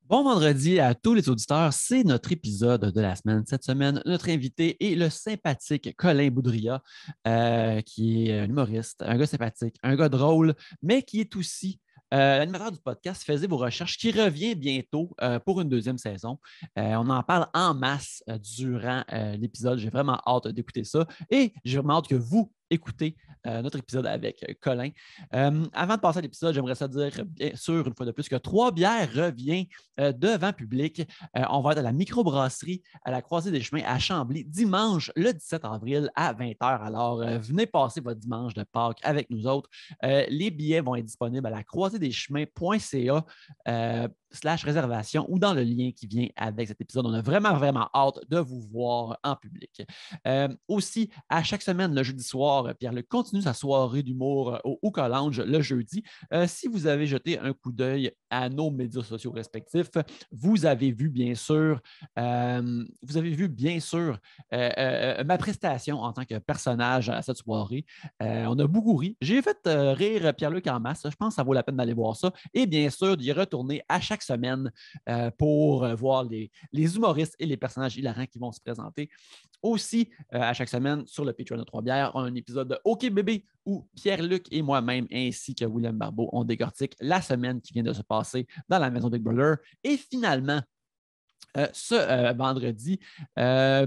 Bon vendredi à tous les auditeurs, c'est notre épisode de la semaine. Cette semaine, notre invité est le sympathique Colin Boudria, qui est un humoriste, un gars sympathique, un gars drôle, mais qui est aussi l'animateur du podcast Faisez vos recherches, qui revient bientôt pour une deuxième saison. On en parle en masse durant l'épisode. J'ai vraiment hâte d'écouter ça et j'ai vraiment hâte que vous écoutez notre épisode avec Colin. Avant de passer à l'épisode, j'aimerais ça dire, bien sûr, une fois de plus, que Trois Bières revient devant public. On va être à la microbrasserie à la Croisée des Chemins à Chambly dimanche le 17 avril à 20h. Alors, venez passer votre dimanche de Pâques avec nous autres. Les billets vont être disponibles à la croiséedeschemins.ca /réservation ou dans le lien qui vient avec cet épisode. On a vraiment, vraiment hâte de vous voir en public. Aussi, à chaque semaine, le jeudi soir, Pierre-Luc continue sa soirée d'humour au Hookah Lounge le jeudi. Si vous avez jeté un coup d'œil à nos médias sociaux respectifs, vous avez vu bien sûr, ma prestation en tant que personnage à cette soirée. On a beaucoup ri. J'ai fait rire Pierre-Luc en masse. Je pense que ça vaut la peine d'aller voir ça. Et bien sûr, d'y retourner à chaque semaine pour voir les humoristes et les personnages hilarants qui vont se présenter. Aussi, à chaque semaine, sur le Patreon de Trois-Bières, un épisode de OK Bébé où Pierre-Luc et moi-même, ainsi que William Barbeau, on décortique la semaine qui vient de se passer dans la maison Big Brother. Et finalement, ce vendredi,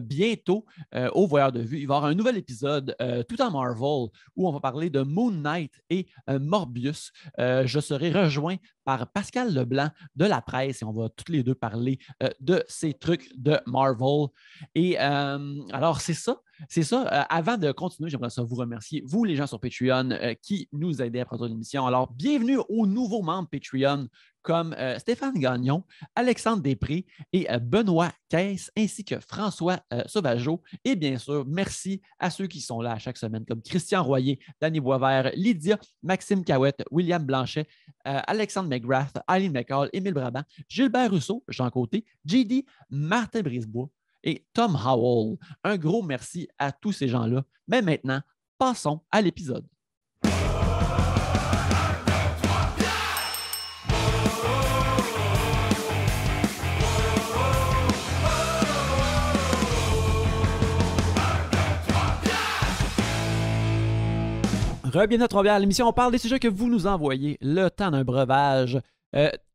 bientôt, au Voyeur de Vue, il va y avoir un nouvel épisode tout en Marvel où on va parler de Moon Knight et Morbius. Je serai rejoint par Pascal Leblanc de La Presse et on va toutes les deux parler de ces trucs de Marvel. Et alors, c'est ça. C'est ça. Avant de continuer, j'aimerais ça vous remercier, vous les gens sur Patreon qui nous aidez à produire l'émission. Alors, bienvenue aux nouveaux membres Patreon comme Stéphane Gagnon, Alexandre Després et Benoît Caisse, ainsi que François Sauvageau. Et bien sûr, merci à ceux qui sont là chaque semaine, comme Christian Royer, Danny Boisvert, Lydia, Maxime Cahouette, William Blanchet, Alexandre McGrath, Eileen McCall, Émile Brabant, Gilbert Rousseau, Jean Côté, JD, Martin Brisebois et Tom Howell. Un gros merci à tous ces gens-là. Mais maintenant, passons à l'épisode. Re-bienvenue à Trois-Bières, l'émission, on parle des sujets que vous nous envoyez, le temps d'un breuvage.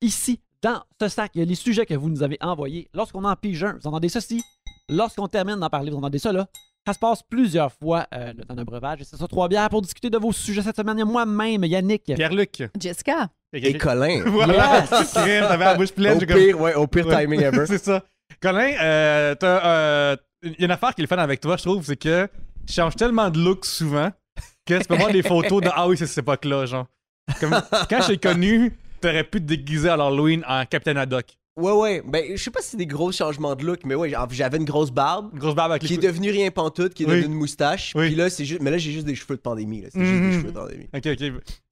Ici, dans ce sac, il y a les sujets que vous nous avez envoyés. Lorsqu'on en pige un, vous entendez ceci. Lorsqu'on termine d'en parler, vous entendez ça là. Ça se passe plusieurs fois, le temps d'un breuvage. Et c'est ça, Trois-Bières, pour discuter de vos sujets cette semaine. Il y a moi-même, Yannick, Pierre-Luc, Jessica et Colin. Voilà, Yes! t'avais la bouche pleine. Au pire timing ever. C'est ça. Colin, il y a une affaire qui est le fun avec toi, je trouve, c'est que tu changes tellement de look souvent que tu peux voir des photos de ah oui, c'est cette époque-là, genre. Comme, quand je t'ai connu, t'aurais pu te déguiser à l'Halloween en Capitaine Haddock. Ouais. Ben, je sais pas si c'est des gros changements de look, mais ouais, j'avais une grosse barbe. Une grosse barbe avec Qui est devenue rien pantoute, qui est devenue une moustache. Oui. Puis là, c'est juste. Mais là, j'ai juste des cheveux de pandémie. Là. C'est juste des cheveux de pandémie. Ok.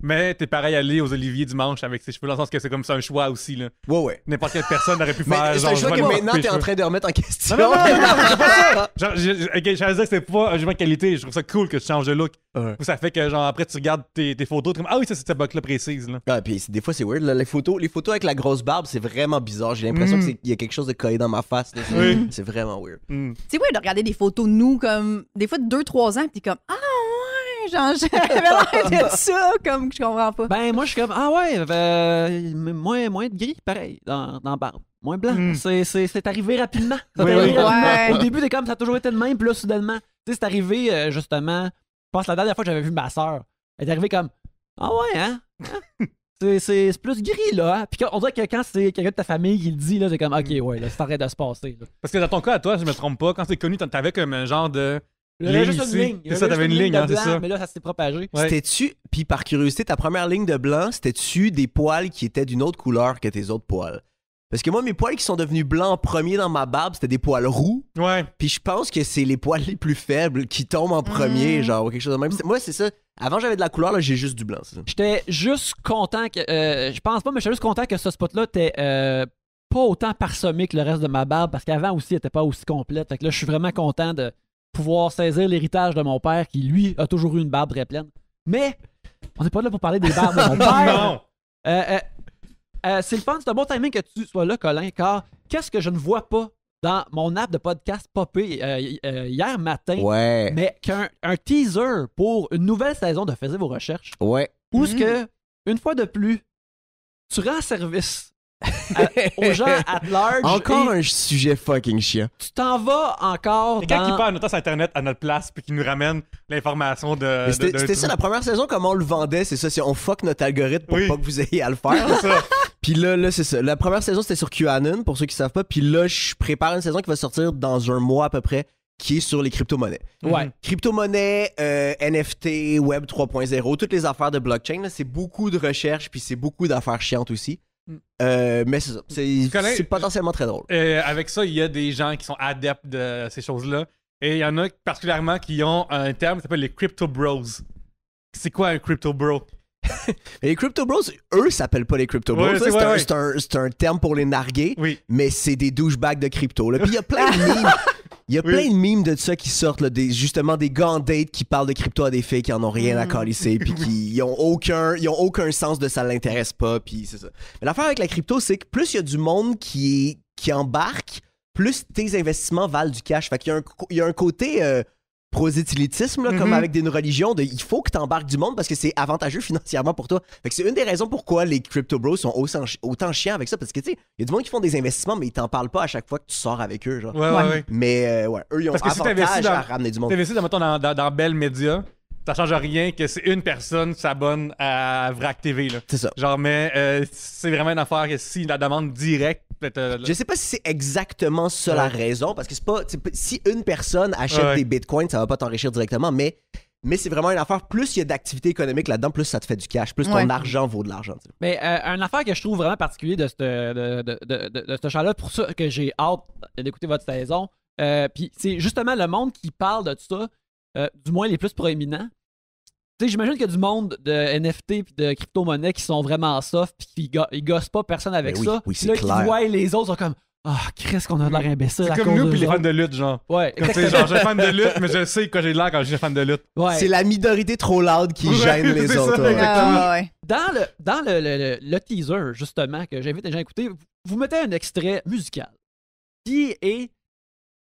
Mais t'es pareil allé aux Oliviers dimanche avec ses cheveux, dans le sens que c'est comme ça un choix aussi, là. Ouais. N'importe quelle personne aurait pu Mais faire. c'est un choix que maintenant, t'es en de train de remettre en question. Non, c'est pas ça! Genre, j'allais dire que c'était pas un jugement de qualité, je trouve ça cool que tu changes de look. Ouais. Ça fait que, genre, après, tu regardes tes photos, t'es comme, ah oui, ça, c'est cette époque-là précise, là. Ah, puis des fois, c'est weird. Là, les photos avec la grosse barbe, c'est vraiment bizarre. J'ai l'impression qu'il y a quelque chose de collé dans ma face. Là. Oui. C'est vraiment weird. C'est vrai de regarder des photos de nous comme des fois de 2-3 ans, pis t'es comme ah ouais, genre j'avais l'air de ça, comme je comprends pas. Ben, moi, je suis comme, ah ouais, moins de gris, pareil, dans barbe. Moins blanc. C'est arrivé rapidement. Ouais. Au début, t'es comme, ça a toujours été de même, puis là, soudainement, tu sais, c'est arrivé, justement, je pense la dernière fois que j'avais vu ma soeur, elle est arrivée comme, ah ouais, hein? C'est plus gris, là. Hein? Puis on dirait que quand c'est quelqu'un de ta famille qui le dit, là, c'est comme, ok, ouais, là, c'est en train de se passer. Là. Parce que dans ton cas, à toi, je me trompe pas, quand t'es connu, t'avais comme un genre de. Il y avait ligne juste une ici. ligne. C'est ça, t'avais une ligne, hein, c'est ça. Mais là, ça s'est propagé. Ouais. C'était-tu, puis par curiosité, ta première ligne de blanc, c'était-tu des poils qui étaient d'une autre couleur que tes autres poils? Parce que moi, mes poils qui sont devenus blancs en premier dans ma barbe, c'était des poils roux. Ouais. Puis je pense que c'est les poils les plus faibles qui tombent en premier, genre, ou quelque chose de même. Moi, c'est ça. Avant, j'avais de la couleur, là, j'ai juste du blanc, c'est ça. J'étais juste content que. Je pense pas, mais j'étais juste content que ce spot-là était pas autant parsemé que le reste de ma barbe, parce qu'avant aussi, elle était pas aussi complète. Fait que là, je suis vraiment content de pouvoir saisir l'héritage de mon père, qui, lui, a toujours eu une barbe très pleine. Mais, on n'est pas là pour parler des barbes de mon père. Non! c'est le fun, c'est un bon timing que tu sois là, Colin, car qu'est-ce que je ne vois pas dans mon app de podcast popé hier matin, Ouais. mais qu'un teaser pour une nouvelle saison de Faisez vos recherches, Ouais. où ce que, une fois de plus, tu rends service aux gens at large. Encore et un sujet fucking chiant. tu t'en vas encore Les gars qui dans... partent notre temps sur Internet à notre place puis qui nous ramènent l'information de. Mais C'était d'un c'était ça, truc. la première saison, comment on le vendait, c'est ça. C'est on fuck notre algorithme pour Oui. pas que vous ayez à le faire. C'est ça. Puis là, c'est ça. La première saison, c'était sur QAnon, pour ceux qui savent pas. Puis là, je prépare une saison qui va sortir dans un mois à peu près, qui est sur les crypto-monnaies. Ouais. Crypto-monnaies, NFT, Web 3.0, toutes les affaires de blockchain, là, c'est beaucoup de recherche, puis c'est beaucoup d'affaires chiantes aussi. Mais c'est ça. connais- C'est potentiellement très drôle. Avec ça, il y a des gens qui sont adeptes de ces choses-là. Et il y en a particulièrement qui ont un terme qui s'appelle les Crypto Bros. C'est quoi un Crypto Bro? Mais les Crypto Bros, eux, s'appellent pas les Crypto Bros. Ouais, là, c'est- ouais, ouais. c'est un terme pour les narguer, Oui. mais c'est des douchebags de crypto. Là. Puis il y a plein de memes. Il y a Oui. plein de memes de ça qui sortent, là, justement des gars en date qui parlent de crypto à des filles qui en ont rien à calisser, puis qui ont aucun sens de ça l'intéresse pas, puis c'est ça. Mais l'affaire avec la crypto, c'est que plus il y a du monde qui embarque, plus tes investissements valent du cash. Fait qu'il y a un côté prosélytisme, là, comme avec des religions, il faut que tu embarques du monde parce que c'est avantageux financièrement pour toi. Fait que c'est une des raisons pourquoi les crypto bros sont autant chiants avec ça, parce que tu sais, il y a du monde qui font des investissements, mais ils t'en parlent pas à chaque fois que tu sors avec eux. Genre. Ouais. Mais ouais, eux, ils ont Parce que si t'investis avantage dans- à ramener du monde. T'investis mettons, dans Bell Media, ça change rien que c'est une personne qui s'abonne à VRAC TV. Là. C'est ça. Genre, mais c'est vraiment une affaire que si la demande directe, peut-être. Je sais pas si c'est exactement ça la raison, parce que c'est pas si une personne achète Ouais. des bitcoins, ça va pas t'enrichir directement, mais c'est vraiment une affaire. Plus il y a d'activité économique là-dedans, plus ça te fait du cash, plus ton Ouais. argent vaut de l'argent. Tu sais. Mais une affaire que je trouve vraiment particulier de ce show-là, pour ça que j'ai hâte d'écouter votre saison, puis c'est justement le monde qui parle de ça, du moins les plus proéminents. Tu sais, j'imagine qu'il y a du monde de NFT puis de crypto-monnaie qui sont vraiment soft puis qui ils gossent pas personne avec Ben oui, ça. oui, Puis c'est là, clair. qui voient les autres sont comme ah, Christ qu'on a de l'air imbécile à C'est cause comme nous d'eux puis les fans autres. de lutte, genre. Ouais, Comme, tu sais, genre, je suis fan de lutte, mais je sais quoi j'ai de l'air quand je suis fan de lutte. ouais. C'est la minorité trop loud qui Ouais, gêne les c'est autres. ça, ouais. exactement. Ouais. Dans le teaser, justement, que j'invite les gens à écouter, vous mettez un extrait musical qui est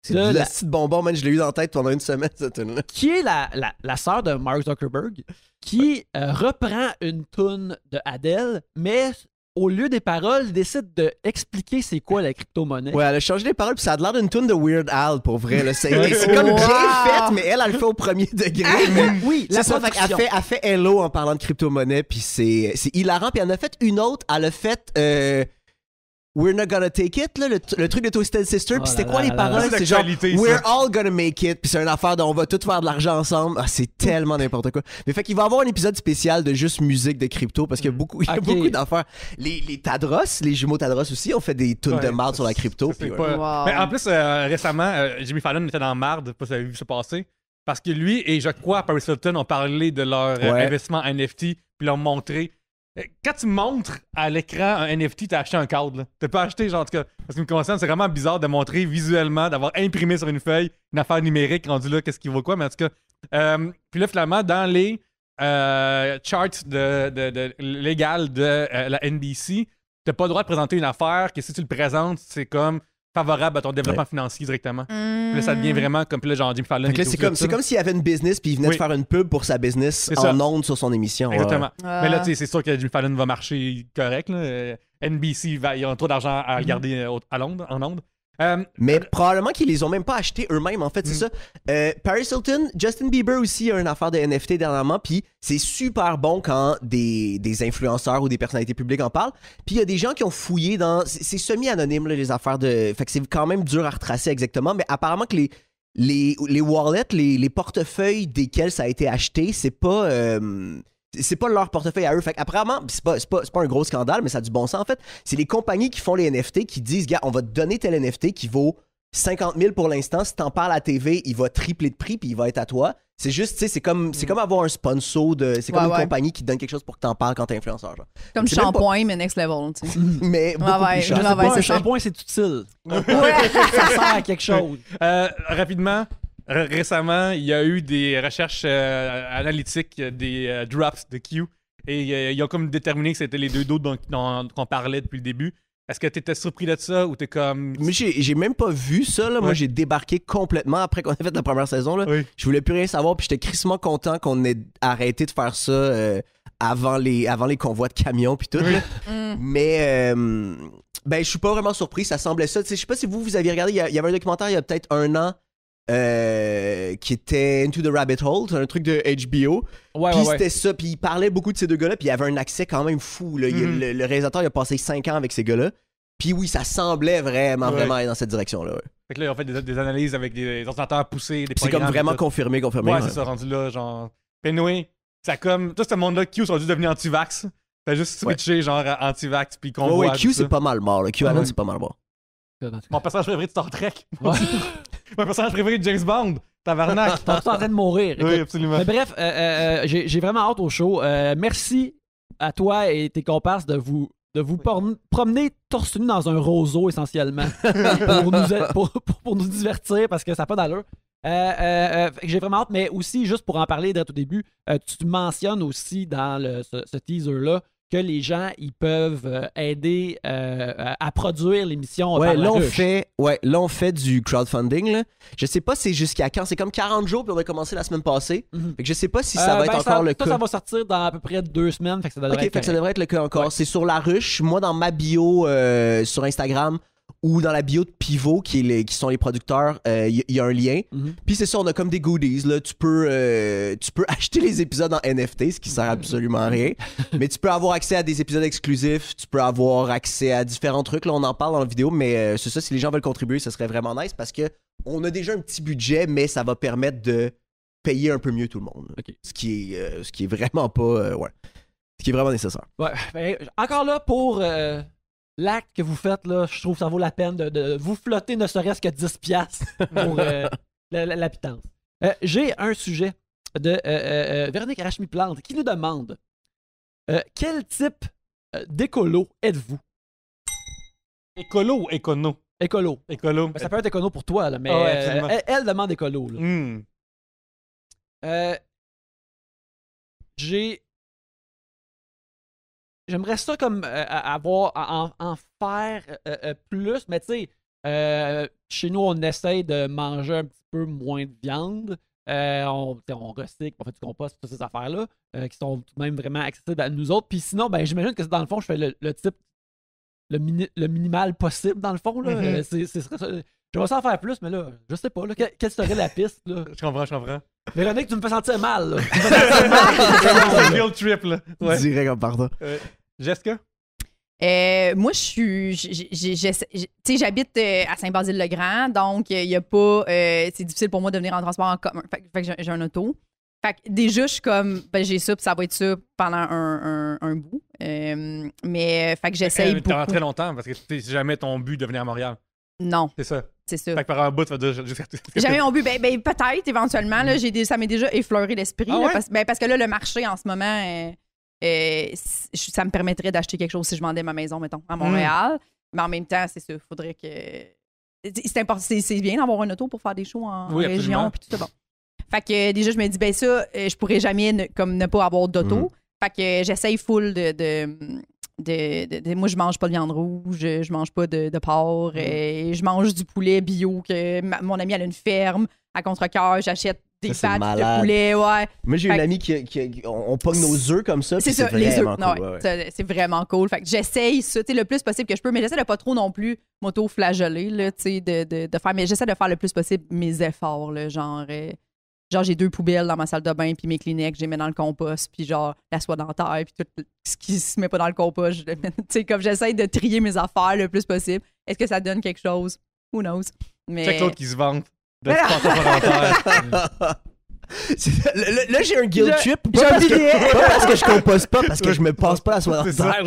C'est de de la- la petite bonbon, man. Je l'ai eu dans la tête pendant une semaine, cette tune-là. qui est la sœur de Mark Zuckerberg, qui reprend une toune de Adele, mais au lieu des paroles, décide de expliquer c'est quoi la crypto-monnaie. Ouais, elle a changé les paroles, puis ça a l'air d'une tune de Weird Al, pour vrai. là. C'est Ouais. c'est comme Wow. bien fait, mais elle le fait au premier degré. mais Oui, la c'est ça, fait production. elle fait Hello en parlant de crypto-monnaie, puis c'est hilarant. Puis elle en a fait une autre, elle a fait We're Not Gonna Take It, là, le truc de Twisted Sister. Oh Puis c'était là quoi là les là paroles? là. C'est genre L'actualité, ça. We're All Gonna Make It, puis c'est une affaire dont on va tous faire de l'argent ensemble. Ah, c'est tellement n'importe quoi. Mais fait qu'il va y avoir un épisode spécial de juste musique de crypto, parce qu'il y a beaucoup, il y a Ok. beaucoup d'affaires. Les Tadros, les jumeaux Tadros aussi, ont fait des tunes Ouais, de marde sur la crypto. Ça, c'est puis pas- Wow. Mais en plus, récemment, Jimmy Fallon était dans marde, pas si vous avez vu ça passer. Parce que lui et je crois Paris Hilton ont parlé de leur Ouais. investissement en NFT, puis l'ont montré. Quand tu montres à l'écran un NFT, t'as acheté un cadre. Là. T'as pas acheté, genre, en tout cas, parce que me concerne, c'est vraiment bizarre de montrer visuellement, d'avoir imprimé sur une feuille une affaire numérique rendue là, qu'est-ce qui vaut quoi, mais en tout cas. Puis là, finalement, dans les charts de légal de la NBC, t'as pas le droit de présenter une affaire que si tu le présentes, c'est comme favorable à ton développement financier directement. Puis là, ça devient vraiment comme puis là, genre Jimmy Fallon. Fait que là, était c'est au-dessus comme, de c'est ça. comme s'il y avait une business puis il venait Oui. de faire une pub pour sa business C'est ça. en ondes sur son émission. Exactement. Ah. Mais là, tu sais, c'est sûr que Jimmy Fallon va marcher correct. Là. NBC, ils ont trop d'argent à le garder à Londres, en ondes. Mais probablement qu'ils les ont même pas achetés eux-mêmes, en fait, c'est ça. Paris Hilton, Justin Bieber aussi a une affaire de NFT dernièrement, puis c'est super bon quand des influenceurs ou des personnalités publiques en parlent. Puis il y a des gens qui ont fouillé dans... C'est semi-anonyme, là, les affaires de... Fait que c'est quand même dur à retracer exactement, mais apparemment que les wallets, les portefeuilles desquels ça a été acheté, c'est pas... c'est pas leur portefeuille à eux. Fait qu'apparemment, c'est pas un gros scandale, mais ça a du bon sens en fait. C'est les compagnies qui font les NFT qui disent, gars, on va te donner tel NFT qui vaut 50 000 pour l'instant. Si t'en parles à la TV, il va tripler de prix puis il va être à toi. C'est juste, tu sais, c'est comme avoir un sponsor de. C'est comme une compagnie qui te donne quelque chose pour que t'en parles quand t'es influenceur. Genre. Comme C'est même shampoing, mais next level, tu sais. Mais beaucoup ouais, plus Je cher. sais Ah pas, ouais, un c'est ça. shampoing, c'est utile. Ouais. Ça sert à quelque chose. Rapidement, récemment, il y a eu des recherches analytiques des drops de Q. et ils ont comme déterminé que c'était les deux d'autres qu'on parlait depuis le début. Est-ce que t'étais surpris de ça ou t'es comme... Mais j'ai même pas vu ça, là. Moi, j'ai débarqué complètement après qu'on ait fait la première saison, là. Oui. Je voulais plus rien savoir, puis j'étais crissement content qu'on ait arrêté de faire ça avant les convois de camions, puis tout, là. Mais, ben, je suis pas vraiment surpris, ça semblait ça. Tu sais, je sais pas si vous aviez regardé, il y avait un documentaire il y a peut-être 1 an qui était Into the Rabbit Hole, c'est un truc de HBO. Puis c'était ça, puis il parlait beaucoup de ces deux gars-là, puis il y avait un accès quand même fou. Là. Le réalisateur il a passé 5 ans avec ces gars-là. Puis oui, ça semblait vraiment aller dans cette direction-là. Ouais. Fait que là, ils ont fait des analyses avec des ordinateurs poussés, des c'est programmes. comme vraiment confirmé. Ouais, c'est ça, rendu là, genre... Anyway, ça comme... Tout ce monde-là, Q sont dû devenir anti-vax. T'as juste switché, genre, anti-vax, puis qu'on voit... Q, c'est pas mal mort. Là. Q Allen, c'est pas mal mort. Mon personnage préféré de Star Trek. Mon personnage préféré de James Bond. Tabarnak. T'es en train de mourir. Écoute. Oui, absolument. Mais bref, j'ai vraiment hâte au show. Merci à toi et tes comparses de vous promener torse nu dans un roseau essentiellement pour nous divertir parce que ça n'a pas d'allure. J'ai vraiment hâte, mais aussi, juste pour en parler dès au début, tu mentionnes aussi dans ce teaser-là que les gens ils peuvent aider à produire l'émission. Ouais, là on fait du crowdfunding. Là. Je sais pas c'est jusqu'à quand. C'est comme 40 jours puis on a commencé la semaine passée. Fait que je sais pas si ça va être encore le cas. Ça va sortir dans à peu près 2 semaines. Fait que ça devrait être fait que ça devrait être le cas encore. Ouais. C'est sur La Ruche. Moi, dans ma bio sur Instagram ou dans la bio de Pivot, qui sont les producteurs, il y a un lien. Puis c'est ça, on a comme des goodies. Là. Tu peux acheter les épisodes en NFT, ce qui sert absolument à rien. Mais tu peux avoir accès à des épisodes exclusifs. Tu peux avoir accès à différents trucs. Là, on en parle dans la vidéo, mais c'est ça, si les gens veulent contribuer, ce serait vraiment nice parce que on a déjà un petit budget, mais ça va permettre de payer un peu mieux tout le monde. Okay. Ce qui est vraiment pas... Ce qui est vraiment nécessaire. Ouais, ben, encore là, pour... l'acte que vous faites, là, je trouve que ça vaut la peine de vous flotter ne serait-ce que 10$ pour la pitance. J'ai un sujet de Véronique Arachmi-Plante qui nous demande quel type d'écolo êtes-vous? Écolo ou écono? Écolo. Écolo. Ça peut être écolo pour toi, là, mais elle demande écolo. Là. J'aimerais ça comme en faire plus, mais tu sais, chez nous, on essaye de manger un petit peu moins de viande. On recycle, on fait du compost, toutes ces affaires-là, qui sont tout de même vraiment accessibles à nous autres. Puis sinon, ben, j'imagine que dans le fond, je fais le type, le minimal possible, dans le fond. Là. J'aimerais ça en faire plus, mais là, je sais pas. Là, quelle serait la piste? Là? Je comprends. Véronique, tu me fais sentir mal. Là. C'est guilt trip, là. Ouais. Direct en partant. Jessica? Moi, j'habite à Saint-Basile-le-Grand, donc il y a pas. C'est difficile pour moi de venir en transport en commun. Fait que j'ai un auto. Fait que déjà, je suis comme, ben j'ai ça, puis ça va être ça pendant un bout. Mais fait que j'essaye beaucoup. Pendant très longtemps, parce que c'est jamais ton but de venir à Montréal. Non. C'est ça. C'est ça. Fait que par un bout, tu vas dire... Jamais mon but. Ben peut-être, éventuellement. Là, ça m'est déjà effleuré l'esprit. Ah ouais? Parce que là, le marché, en ce moment, ça me permettrait d'acheter quelque chose si je vendais ma maison, mettons, à Montréal. Mais en même temps, c'est ça. Il faudrait que... C'est bien d'avoir un auto pour faire des shows en région, puis tout ça. Bon. Fait que déjà, je me dis, ben ça, je pourrais jamais ne pas avoir d'auto. Fait que j'essaye full moi, je mange pas de viande rouge, je mange pas de porc, je mange du poulet bio, que mon amie, elle a une ferme à Contrecœur, j'achète des pâtes de poulet, ouais. Moi, j'ai une amie on pogne nos œufs comme ça, c'est ça, les œufs, cool, c'est vraiment cool. Fait que j'essaye ça, le plus possible que je peux, mais j'essaie de pas trop non plus m'auto-flageller, là, de faire, mais j'essaie de faire le plus possible mes efforts, là, genre, j'ai 2 poubelles dans ma salle de bain, puis mes Kleenex, je les mets dans le compost, puis genre la soie dentaire, puis tout ce qui se met pas dans le compost, comme j'essaie de trier mes affaires le plus possible. Est-ce que ça donne quelque chose? Who knows? Mais... Check l'autre qui se vante. De se Là, j'ai un guilt trip. Pas parce que je compose pas, parce que je me passe pas la soie dentaire.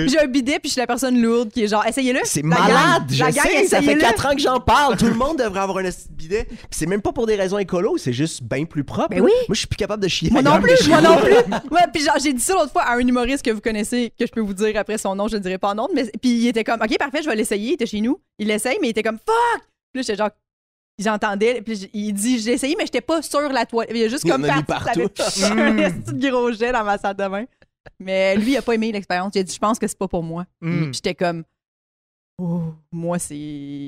J'ai un bidet, puis je suis la personne lourde qui est genre, essayez-le. C'est malade, je sais, ça fait 4 ans que j'en parle. Tout le monde devrait avoir un bidet. Puis c'est même pas pour des raisons écolo, c'est juste bien plus propre. Ben oui. Moi, je suis plus capable de chier. Moi non plus. Ouais, puis genre, j'ai dit ça l'autre fois à un humoriste que vous connaissez, que je peux vous dire après son nom, je le dirai pas en nom, mais puis il était comme, OK, parfait, je vais l'essayer. Il était chez nous. Il l'essaye, mais il était comme, fuck! Puis là, j'étais genre, j'entendais, puis il dit, j'ai essayé, mais j'étais pas sur la toilette. Il y a juste Il y comme en a mis parti, partout. ça avait un petit gros jet dans ma salle de bain. Mais lui, il a pas aimé l'expérience. Il a dit, je pense que c'est pas pour moi. Puis j'étais comme, oh, moi, c'est.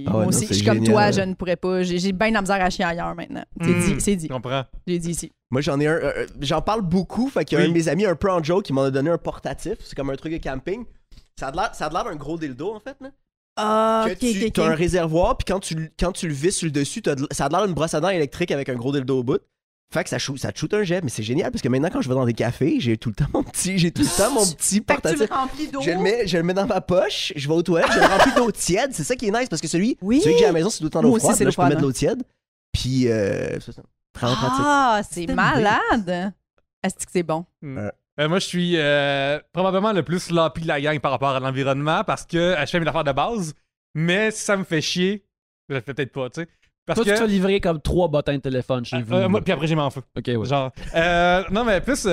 Ah ouais, moi non, aussi, c'est je suis comme génial, toi, ouais. je ne pourrais pas. J'ai bien de la misère à chier ailleurs maintenant. C'est dit. Je comprends. J'ai dit ici. Moi, j'en ai un. J'en parle beaucoup. Fait qu'il y a Oui. un de mes amis, un peu en joke, qui m'en a donné un portatif. C'est comme un truc de camping. Ça a l'air d'un gros dildo, en fait. Là. Ah, Que t'as un réservoir, puis quand tu le vis sur le dessus, ça a l'air d'une brosse à dents électrique avec un gros dildo au bout. Fait que ça te shoot un jet, mais c'est génial parce que maintenant, quand je vais dans des cafés, j'ai tout le temps mon petit Fait que tu portatif. le remplis d'eau. Je le mets dans ma poche, je vais aux toilettes, je le remplis d'eau tiède. C'est ça qui est nice parce que celui que j'ai à la maison, c'est tout le temps Moi d'eau aussi, froide. c'est Là, l'eau je peux mettre de froide, l'eau tiède. Puis, c'est ça. Vraiment pratique. Ah, c'est C'était malade. Est-ce que c'est bon? Moi, je suis probablement le plus sloppy de la gang par rapport à l'environnement parce que je fais mes affaires de base, mais si ça me fait chier, je le fais peut-être pas, tu sais. Parce Toi, tu te fais que. livrer comme 3 bottins de téléphone chez vous. Puis après, j'ai mis en feu. Ok, ouais. Genre. Non, mais plus.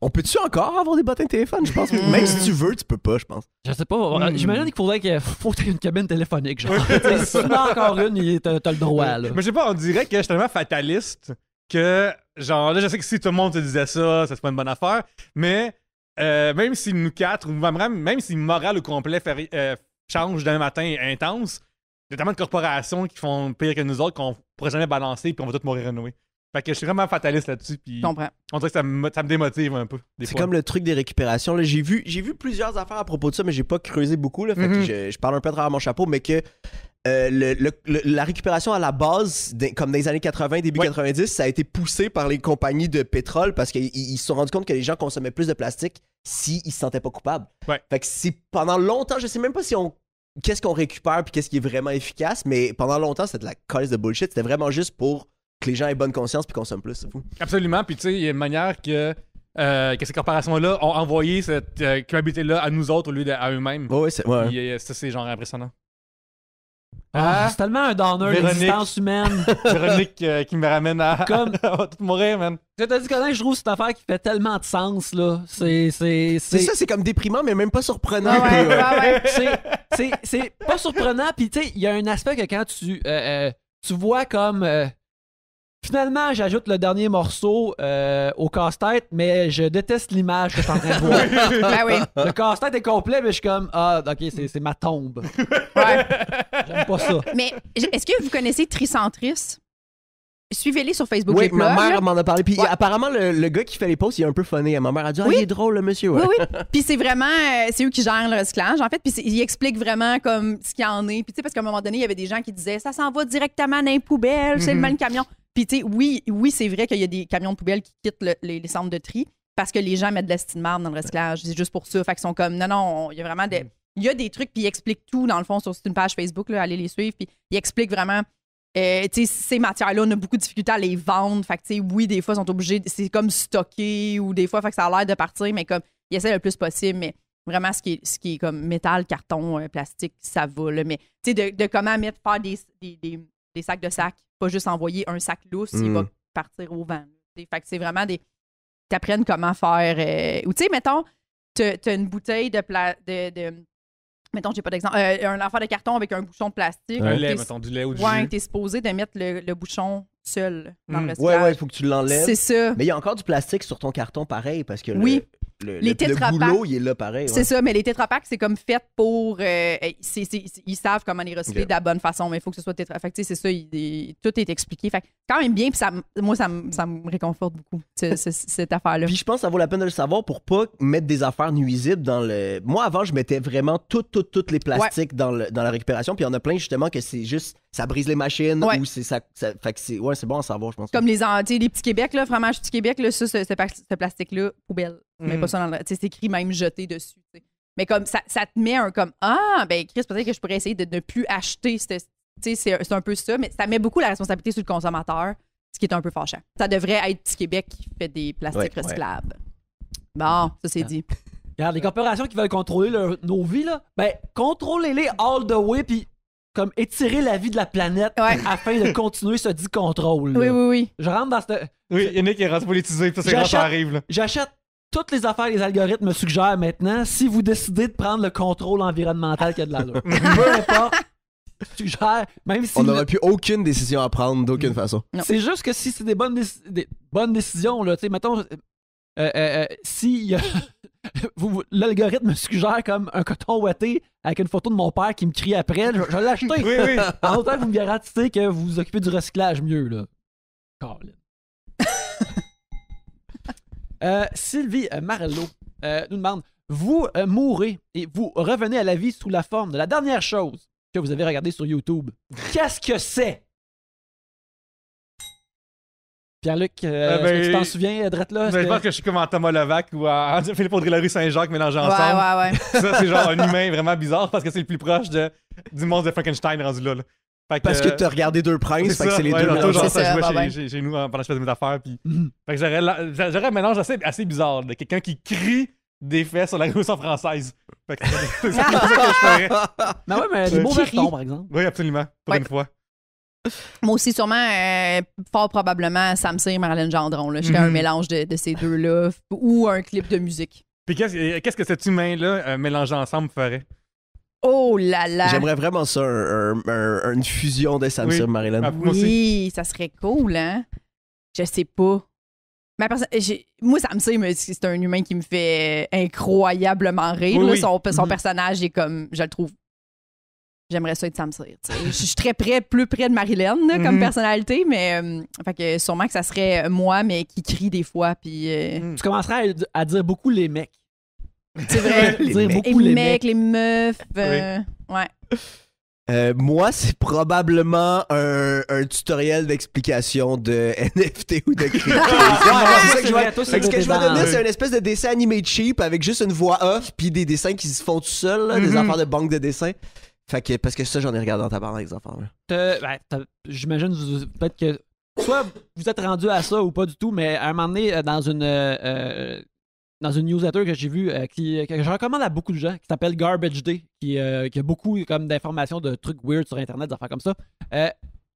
On peut-tu encore avoir des bottins de téléphone? Je pense que même si tu veux, tu peux pas, je pense. Je sais pas. J'imagine qu'il faudrait faut que tu aies une cabine téléphonique. Genre. T'sais, si tu en as encore une, t'as le droit. Là. Mais je sais pas, on dirait que je suis tellement fataliste que, genre, là, je sais que si tout le monde te disait ça c'est pas une bonne affaire, mais même si nous quatre, ou même si Moral au complet change d'un matin intense, il y a tellement de corporations qui font pire que nous autres qu'on pourrait jamais balancer puis on va tous mourir renoués. Fait que je suis vraiment fataliste là-dessus, puis Je comprends. on dirait que ça me démotive un peu. Des C'est fois. comme le truc des récupérations. Là. J'ai vu plusieurs affaires à propos de ça, mais j'ai pas creusé beaucoup. Là, fait que je parle un peu à travers mon chapeau, mais que la récupération à la base, comme dans les années 80, début 90, ça a été poussé par les compagnies de pétrole parce qu'ils se sont rendus compte que les gens consommaient plus de plastique s'ils se sentaient pas coupables. Ouais. Fait que pendant longtemps, je sais même pas si qu'est-ce qu'on récupère puis qu'est-ce qui est vraiment efficace, mais pendant longtemps, c'était de la calice de bullshit. C'était vraiment juste pour que les gens aient bonne conscience puis consomment plus, c'est fou. Absolument, puis tu sais, il y a une manière que ces corporations-là ont envoyé cette culpabilité-là à nous autres au lieu à eux-mêmes. Ouais, ouais. Puis, ça, c'est genre impressionnant. C'est tellement un downer Véronique. d'existence humaine. Véronique qui me ramène à Comme- à tout mourir, man. Je te dis que je trouve cette affaire qui fait tellement de sens. Là. C'est ça, c'est comme déprimant, mais même pas surprenant. Ah ouais, Puis, ouais. C'est pas surprenant. Puis, tu sais, il y a un aspect que quand tu vois comme. Finalement, j'ajoute le dernier morceau au casse-tête, mais je déteste l'image que je suis en train de voir. Ben oui. Le casse-tête est complet, mais je suis comme ah, ok, c'est ma tombe. Ouais. J'aime pas ça. Mais est-ce que vous connaissez Tricentris? Suivez-les sur Facebook. oui, les ma blogs, là. mère m'en a parlé. Puis Ouais. apparemment, le gars qui fait les posts, il est un peu funny. Ma mère a dit, Oui. il est drôle, le monsieur. Ouais. Oui, oui. Puis c'est vraiment, c'est eux qui gèrent le recyclage, en fait. Puis ils expliquent vraiment comme ce qu'il y en est. Puis tu sais, parce qu'à un moment donné, il y avait des gens qui disaient, ça s'en va directement dans les poubelles, c'est le même camion. Puis tu sais, oui, c'est vrai qu'il y a des camions de poubelles qui quittent les centres de tri parce que les gens mettent de la style marde dans le recyclage. C'est juste pour ça. Fait qu'ils sont comme, non, il y a vraiment des... Il y a des trucs, puis ils expliquent tout, dans le fond, sur une page Facebook, là, allez les suivre. Puis ils expliquent vraiment... tu sais, ces matières-là, on a beaucoup de difficultés à les vendre. Fait que, tu sais, oui, des fois, ils sont obligés, c'est comme stocké ou des fois, fait que ça a l'air de partir, mais comme, ils essaient le plus possible. Mais vraiment, ce qui est comme métal, carton, plastique, ça va. Là. Mais, tu sais, de comment faire des sacs de sacs, pas juste envoyer un sac lousse, il va partir au vent. T'sais. Fait que c'est vraiment t'apprennes comment faire. Ou, tu sais, mettons, t'as une bouteille de mettons, j'ai pas d'exemple. Un affaire de carton avec un bouchon de plastique. Un lait, mettons, du lait ou du Ouais, jus. t'es supposé de mettre le bouchon seul dans le Ouais, recyclage. il faut que tu l'enlèves. C'est ça. Mais il y a encore du plastique sur ton carton pareil parce que Oui. le Les Tetra goulot, Pak. il est là pareil. C'est ça, mais les Tetra Pak, c'est comme fait pour. Ils savent comment les recycler Ok. de la bonne façon, mais il faut que ce soit Tetra Pak. C'est ça, tout est expliqué. Fait que quand même bien, puis moi, ça me réconforte beaucoup, cette affaire-là. Puis je pense que ça vaut la peine de le savoir pour pas mettre des affaires nuisibles dans le. Moi, avant, je mettais vraiment toutes les plastiques dans la récupération. Puis il y en a plein, justement, que c'est juste. Ça brise les machines Ouais. ou c'est ça. Fait que c'est bon à savoir, je pense. Comme tu sais, les petits Québec, là, fromage petit Québec, là, ce plastique-là, poubelle. Mais pas ça dans le. Tu sais, c'est écrit même jeté dessus. T'sais. Mais comme ça te met un comme ah, ben Chris, peut-être que je pourrais essayer de ne plus acheter. Tu sais, c'est un peu ça, mais ça met beaucoup la responsabilité sur le consommateur, ce qui est un peu fâchant. Ça devrait être Petit Québec qui fait des plastiques Ouais, recyclables. Bon, ça c'est dit. Regarde, les corporations qui veulent contrôler nos vies, là, ben, contrôlez-les all the way, puis comme étirer la vie de la planète afin de continuer ce dit contrôle. Oui, oui, oui. Je rentre dans cette. Oui, Yannick est rendu politisé, puis ça, c'est quand ça arrive, là. J'achète toutes les affaires que les algorithmes me suggèrent maintenant si vous décidez de prendre le contrôle environnemental qu'il y a de l'allure. Peu importe, suggère, même si On n'aurait plus aucune décision à prendre d'aucune façon. Non. c'est juste que si c'est des bonnes décisions, là, tu sais, mettons, si l'algorithme me suggère comme un coton ouaté avec une photo de mon père qui me crie après, je vais l'acheter. Oui. En autant que vous me garantissez que vous vous occupez du recyclage mieux, là. Colin. Sylvie Marello nous demande: vous mourrez et vous revenez à la vie sous la forme de la dernière chose que vous avez regardée sur YouTube. Qu'est-ce que c'est? Pierre-Luc, est-ce que tu t'en souviens, Drette là? Je pense que je suis comme en Thomas Levac ou en Philippe Audrey-Larue Saint-Jacques mélangés ensemble. Ouais. Ça, c'est genre un humain vraiment bizarre parce que c'est le plus proche du monstre de Frankenstein rendu là. Fait Parce que t'as regardé Deux Princes, fait que c'est les deux mélangés. mélangés. Ça C'est ça, jouait chez nous pendant que je faisais mes affaires. Puis... Mhm. Fait que j'aurais un mélange assez bizarre de quelqu'un qui crie des faits sur la Révolution française. Fait que c'est ça que je ferais. Mais ouais, mais des mots Qui vertons, rit. par exemple. Oui, absolument. Pour Ouais. une fois. Moi aussi, sûrement, fort probablement, Sam Cyr, Marlène Gendron. Là. J'étais un mélange de ces deux-là. Ou un clip de musique. Puis qu'est-ce que cet humain-là, mélangé ensemble, ferait? Oh là là! J'aimerais vraiment ça, une fusion de Sam Oui. Cyr Marilyn. Ah, moi aussi. Oui, ça serait cool, hein? Je sais pas. Mais moi, Sam Cyr, c'est un humain qui me fait incroyablement rire. Oui, là. oui. Son personnage est comme, je le trouve. J'aimerais ça être Sam Cyr. Tu sais. Je suis très plus près de Marilyn là, comme personnalité, mais fait que sûrement que ça serait moi, mais qui crie des fois. Puis Tu commencerais à dire beaucoup les mecs. c'est vrai. Les Dire mecs. beaucoup les les mecs, mecs. les meufs. Ouais. Moi, c'est probablement un tutoriel d'explication de NFT ou de crypto. C'est ça que je vais- Toi, Fait que ce que je vais dans- donner, c'est une espèce de dessin animé cheap avec juste une voix off puis des dessins qui se font tout seuls, là, des affaires de banque de dessins. Fait que, parce que ça, j'en ai regardé en tabarnak, les enfants. J'imagine peut-être que soit vous êtes rendu à ça ou pas du tout, mais à un moment donné, dans une newsletter que j'ai vue, que je recommande à beaucoup de gens, qui s'appelle Garbage Day, qui a beaucoup comme d'informations de trucs weird sur Internet, des affaires comme ça.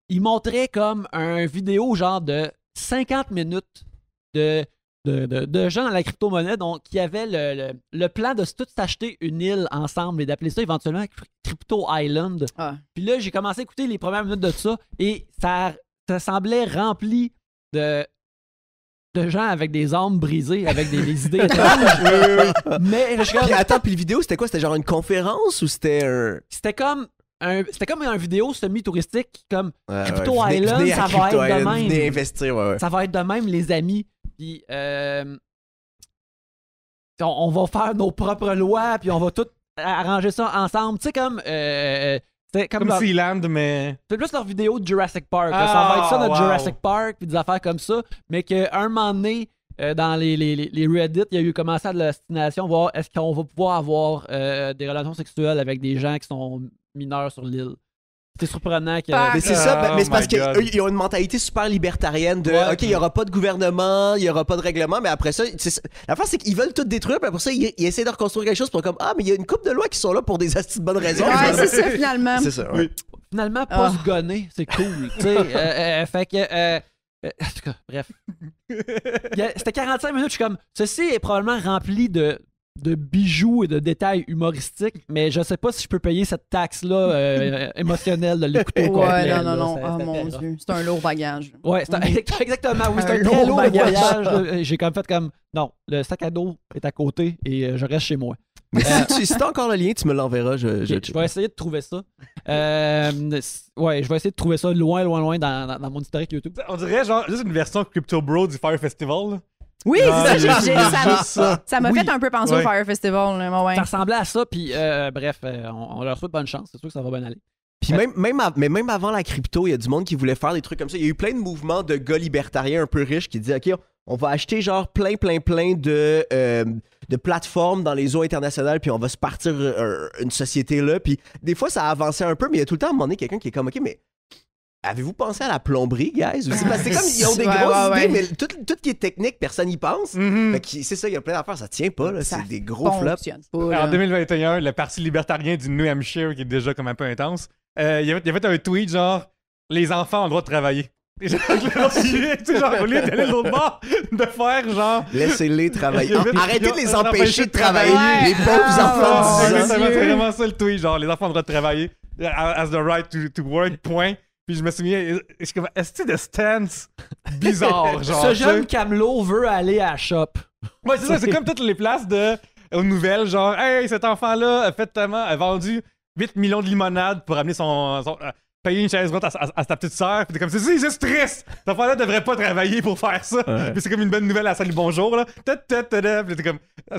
Il montrait comme un vidéo genre de 50 minutes de gens dans la crypto-monnaie qui avaient le plan de tout s'acheter une île ensemble et d'appeler ça éventuellement Crypto Island. Ah. Puis là, j'ai commencé à écouter les premières minutes de ça et ça semblait rempli de gens avec des âmes brisées, avec des idées étranges. Mais je suis comme- Puis attends, puis le vidéo, c'était quoi? C'était genre une conférence ou c'était un... c'était comme un vidéo semi-touristique, comme Crypto Ouais, Island, venez à ça va Crypto être de Island, même. venez investir, ouais. Ça va être de même, les amis. Puis on va faire nos propres lois, puis on va tout arranger ça ensemble. Tu sais, comme... c'était Comme leur- Sealand, mais. c'est plus leur vidéo de Jurassic Park. là. Ah, Ça va être ça, notre wow. Jurassic Park, puis des affaires comme ça. Mais qu'à un moment donné, dans les Reddit, il y a eu commencé à de la destination, voir est-ce qu'on va pouvoir avoir des relations sexuelles avec des gens qui sont mineurs sur l'île. C'est surprenant que... Ah. Mais c'est ça, Oh mais c'est parce my God. qu'eux, ils ont une mentalité super libertarienne de Ouais. OK, il n'y aura pas de gouvernement, il n'y aura pas de règlement, mais après ça, la fin, c'est qu'ils veulent tout détruire, puis après ça, ils essaient de reconstruire quelque chose pour comme mais il y a une couple de lois qui sont là pour des assez de bonnes raisons. Ouais, c'est ça, finalement. C'est ça, ouais. Finalement, pas Ah. se gonner, c'est cool. Tu sais, fait que... en tout cas, bref. C'était 45 minutes, je suis comme... Ceci est probablement rempli de bijoux et de détails humoristiques, mais je sais pas si je peux payer cette taxe-là émotionnelle de l'écouter au complet. Ouais, là. non. C'était- Oh c'était mon rough. Dieu. C'est un lourd bagage. Ouais, exactement, oui, c'est un Un très lourd lourd bagage. voyage. là. J'ai comme fait comme... Non, le sac à dos est à côté et je reste chez moi. Mais si t'as encore le lien, tu me l'enverras. Je Je vais essayer de trouver ça. Ouais, je vais essayer de trouver ça loin dans mon historique YouTube. On dirait genre juste une version Crypto Bro du Fire Festival. Là. Oui, Ah, c'est ça. juste ça. Ça m'a Oui. fait un peu penser Ouais. au Fire Festival. Là, ouais. Ça ressemblait à ça, puis bref, on leur souhaite bonne chance. C'est sûr que ça va bien aller. Puis même avant la crypto, il y a du monde qui voulait faire des trucs comme ça. Il y a eu plein de mouvements de gars libertariens un peu riches qui disaient OK, on va acheter genre plein de plateformes dans les eaux internationales, puis on va se partir une société là. Puis des fois, ça a avancé un peu, mais il y a tout le temps à un moment donné quelqu'un qui est comme OK, mais avez-vous pensé à la plomberie, guys? Aussi? Parce que c'est comme, ils ont des Ouais, grosses ouais, idées, ouais. mais tout qui est technique, personne n'y pense. Mhm. Fait que c'est ça, il y a plein d'affaires, ça tient pas, là. Ça C'est des gros flops. fonctionne pas. là. En 2021, le parti libertarien du New Hampshire, qui est déjà comme un peu intense, il a fait un tweet genre les enfants ont le droit de travailler. Et genre, tu sais, genre, au lieu d'aller de l'autre bord, de faire genre. Laissez-les travailler. Arrêtez de les On empêcher de travailler. Ouais. Les pauvres Ah, enfants mon de 10 ans. Dieu. C'est vraiment ça le tweet, genre les enfants ont le droit de travailler. has the right to work, point. Puis je me souviens, je suis comme, est-ce que de stance bizarre, genre. Ce jeune camelot veut aller à la shop. Ouais, c'est ça, c'est comme toutes les places aux nouvelles, genre, hey, cet enfant-là a vendu 8 millions de limonades pour amener payer une chaise roulante à sa petite sœur. Puis t'es comme, c'est juste triste. Cet enfant-là devrait pas travailler pour faire ça. Ouais. Puis c'est comme une bonne nouvelle à Salut Bonjour, là. Puis t'es comme,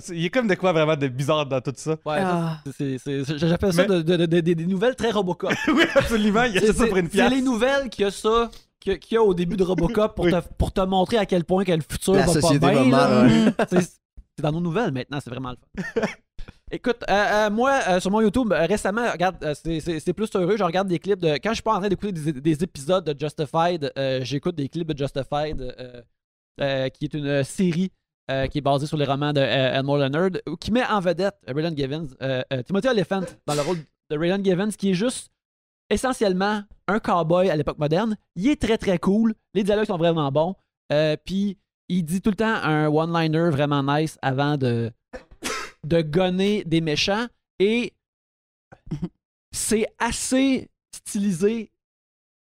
il y a comme de quoi vraiment de bizarre dans tout ça. Ouais, j'appelle ça des nouvelles très Robocop. Oui, absolument. Il y a ça pour une pièce. C'est les nouvelles qu'il y a ça. Qu'il y a au début de Robocop pour te montrer à quel point que le futur la va société pas bien. va mal, c'est dans nos nouvelles maintenant, c'est vraiment le fun. Écoute, moi, sur mon YouTube, récemment, regarde, c'est plus heureux, je regarde des clips de... Quand je suis pas en train d'écouter des épisodes de Justified, j'écoute des clips de Justified, qui est une série qui est basée sur les romans de Elmore Leonard, qui met en vedette Raylan Givens, Timothy Olyphant, dans le rôle de Raylan Givens, qui est juste essentiellement un cowboy à l'époque moderne. Il est très très cool, les dialogues sont vraiment bons, puis il dit tout le temps un one-liner vraiment nice avant de gonner des méchants, et c'est assez stylisé,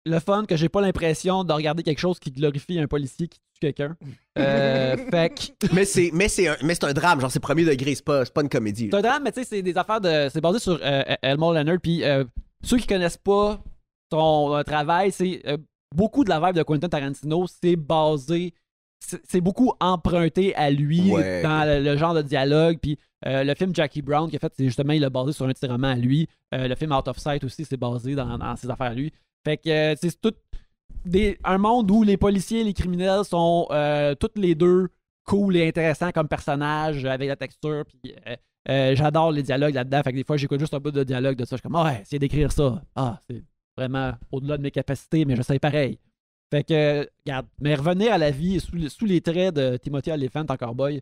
le fun, que j'ai pas l'impression de regarder quelque chose qui glorifie un policier qui tue quelqu'un. Fait que... mais c'est un drame, genre c'est premier degré, c'est pas une comédie. C'est un drame, mais tu sais, c'est des affaires c'est basé sur Elmore Leonard, puis ceux qui connaissent pas son travail, c'est beaucoup de la vibe de Quentin Tarantino, c'est basé, c'est beaucoup emprunté à lui dans le genre de dialogue, puis le film Jackie Brown, qui a fait, c'est justement, il a basé sur un de ses romans à lui. Le film Out of Sight aussi, c'est basé dans ses affaires à lui. Fait que c'est tout un monde où les policiers et les criminels sont tous les deux cool et intéressants comme personnages, avec la texture. Puis j'adore les dialogues là-dedans. Fait que des fois, j'écoute juste un peu de dialogue de ça. Je suis comme, ouais, essayer d'écrire ça. C'est vraiment au-delà de mes capacités, mais je sais pareil. Fait que, regarde, mais revenir à la vie sous les traits de Timothy Olyphant en cowboy,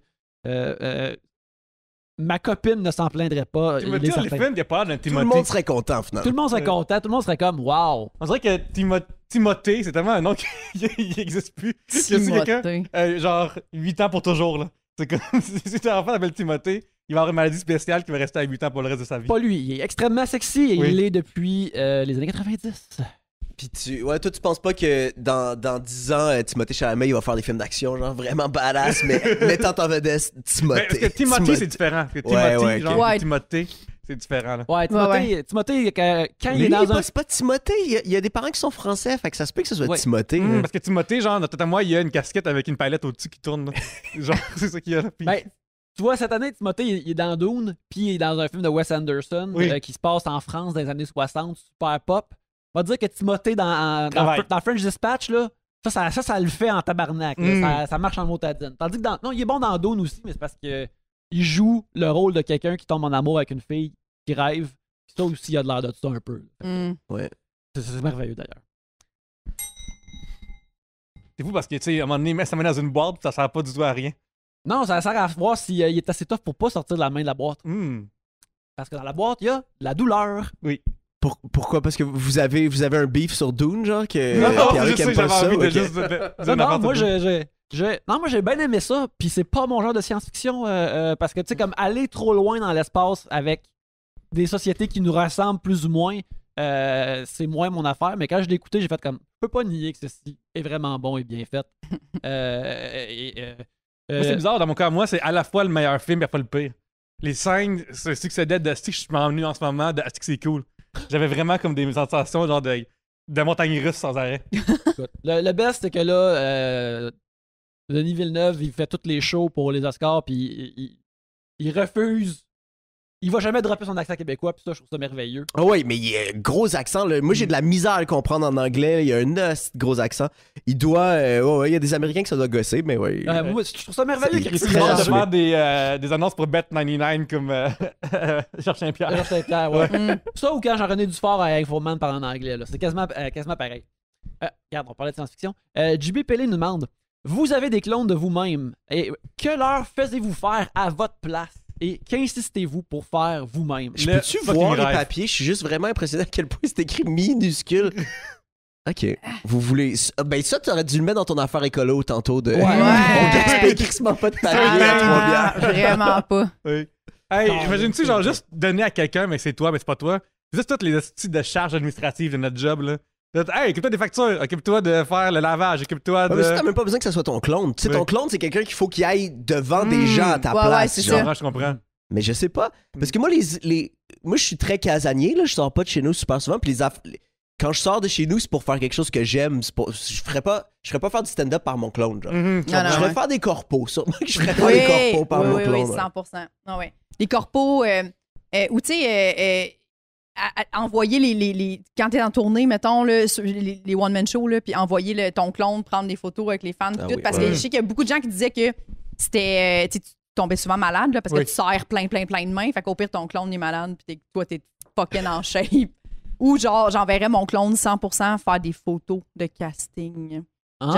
ma copine ne s'en plaindrait pas. Timothy Olyphant, il a pas l'air d'un Timothy. Tout le monde serait content, finalement. Tout le monde serait content. Tout le monde serait comme, wow. On dirait que Timothée, c'est tellement un nom qui n'existe plus. Il y a quelqu'un, genre 8 ans pour toujours, là. C'est comme, si ton enfant s'appelle Timothée, il va avoir une maladie spéciale qui va rester à 8 ans pour le reste de sa vie. Pas lui. Il est extrêmement sexy et il l'est depuis les années 90. Puis toi, tu penses pas que dans 10 ans, Timothée Chalamet, il va faire des films d'action, genre vraiment badass, mais mettant en vedette Timothée. Parce que Timothée, c'est différent. Parce que Timothée, c'est différent. Là. Ouais, Timothée, quand il est dans un... C'est pas Timothée, il y a des parents qui sont français, fait que ça se peut que ce soit Timothée. Parce que Timothée, genre, dans moi, il y a une casquette avec une palette au-dessus qui tourne. Genre, c'est ça qu'il y a là. Puis... Ben, tu vois, cette année, Timothée, il est dans Dune, puis il est dans un film de Wes Anderson qui se passe en France dans les années 60, super pop. On va dire que Timothée dans French Dispatch, là, ça le fait en tabarnak. Ça marche en motadine. Tandis que non, il est bon dans Dune aussi, mais c'est parce que il joue le rôle de quelqu'un qui tombe en amour avec une fille qui rêve. Ça aussi, il a de l'air de ça un peu. Ouais. C'est merveilleux d'ailleurs. C'est fou parce que, tu sais, à un moment donné, ça met dans une boîte, ça sert pas du tout à rien. Non, ça sert à voir s'il est assez tough pour pas sortir de la main de la boîte. Parce que dans la boîte, il y a de la douleur. Oui. Pourquoi? Parce que vous avez un beef sur Dune, genre, que Pierre-Luc aime pas ça? Non, moi j'ai bien aimé ça, puis c'est pas mon genre de science-fiction, parce que, tu sais, comme aller trop loin dans l'espace avec des sociétés qui nous ressemblent plus ou moins, c'est moins mon affaire, mais quand je l'ai écouté, j'ai fait comme, je peux pas nier que ceci est vraiment bon et bien fait. Moi, c'est bizarre, dans mon cas, moi, c'est à la fois le meilleur film et à la fois le pire. Les scènes se succédaient de Asti que je suis m'envenu en ce moment, de Asti que c'est cool. J'avais vraiment comme des sensations genre de montagne russe sans arrêt. Le best, c'est que là, Denis Villeneuve, il fait tous les shows pour les Oscars, puis il refuse. Il va jamais dropper son accent québécois, puis ça, je trouve ça merveilleux. Ah oui, mais il y a un gros accent. Là. Moi, j'ai de la misère à le comprendre en anglais. Il y a un gros accent. Il doit... il y a des Américains que ça doit gosser, mais ouais. Moi, je trouve ça merveilleux qu'il réussisse à faire des annonces pour Bet99 comme Georges Saint-Pierre. Georges Saint-Pierre, ouais. Ça, ou quand Jean-René Dufort à Infoman parle en anglais. Là. C'est quasiment pareil. Regarde, on parlait de science-fiction. JB Pellé nous demande, vous avez des clones de vous-même. Et que leur faisiez-vous faire à votre place? Et qu'insistez-vous pour faire vous-même? Je peux-tu voir les papiers? Je suis juste vraiment impressionné à quel point c'est écrit minuscule. OK. Vous voulez... Ben ça, t'aurais dû le mettre dans ton affaire écolo tantôt de... Ouais. On gaspille crissement pas de papier. Vraiment pas. Oui. Hey, imagine-tu, genre, juste donner à quelqu'un, mais c'est toi, mais c'est pas toi. Juste toutes les astuces de charges administratives de notre job, là. Hey, occupe-toi des factures, occupe-toi de faire le lavage, occupe-toi de. Ouais, mais t'as même pas besoin que ça soit ton clone. Tu sais, ton clone, c'est quelqu'un qu'il faut qu'il aille devant des gens à ta Ouais, place. c'est genre. ça. Je comprends. Mais je sais pas. Parce que moi, moi je suis très casanier, là. Je sors pas de chez nous super souvent. Puis quand je sors de chez nous, c'est pour faire quelque chose que j'aime. Je ferais pas faire du stand-up par mon clone. Genre. Non, je ferais ouais. faire des corpos. Sûrement que je ferais faire des corpos par mon clone. Oui, 100%. Ah ouais. Les corpos, ou tu sais, envoyer les quand t'es en tournée, mettons, là, sur les one-man shows, puis envoyer ton clone, prendre des photos avec les fans, Ah tout, oui, parce que je sais qu'il y a beaucoup de gens qui disaient que c'était. Tu tombais souvent malade, là, parce que tu serres plein de mains. Fait qu'au pire, ton clone est malade, puis toi, t'es fucking en shape. Ou genre, j'enverrais mon clone 100% faire des photos de casting. J'ai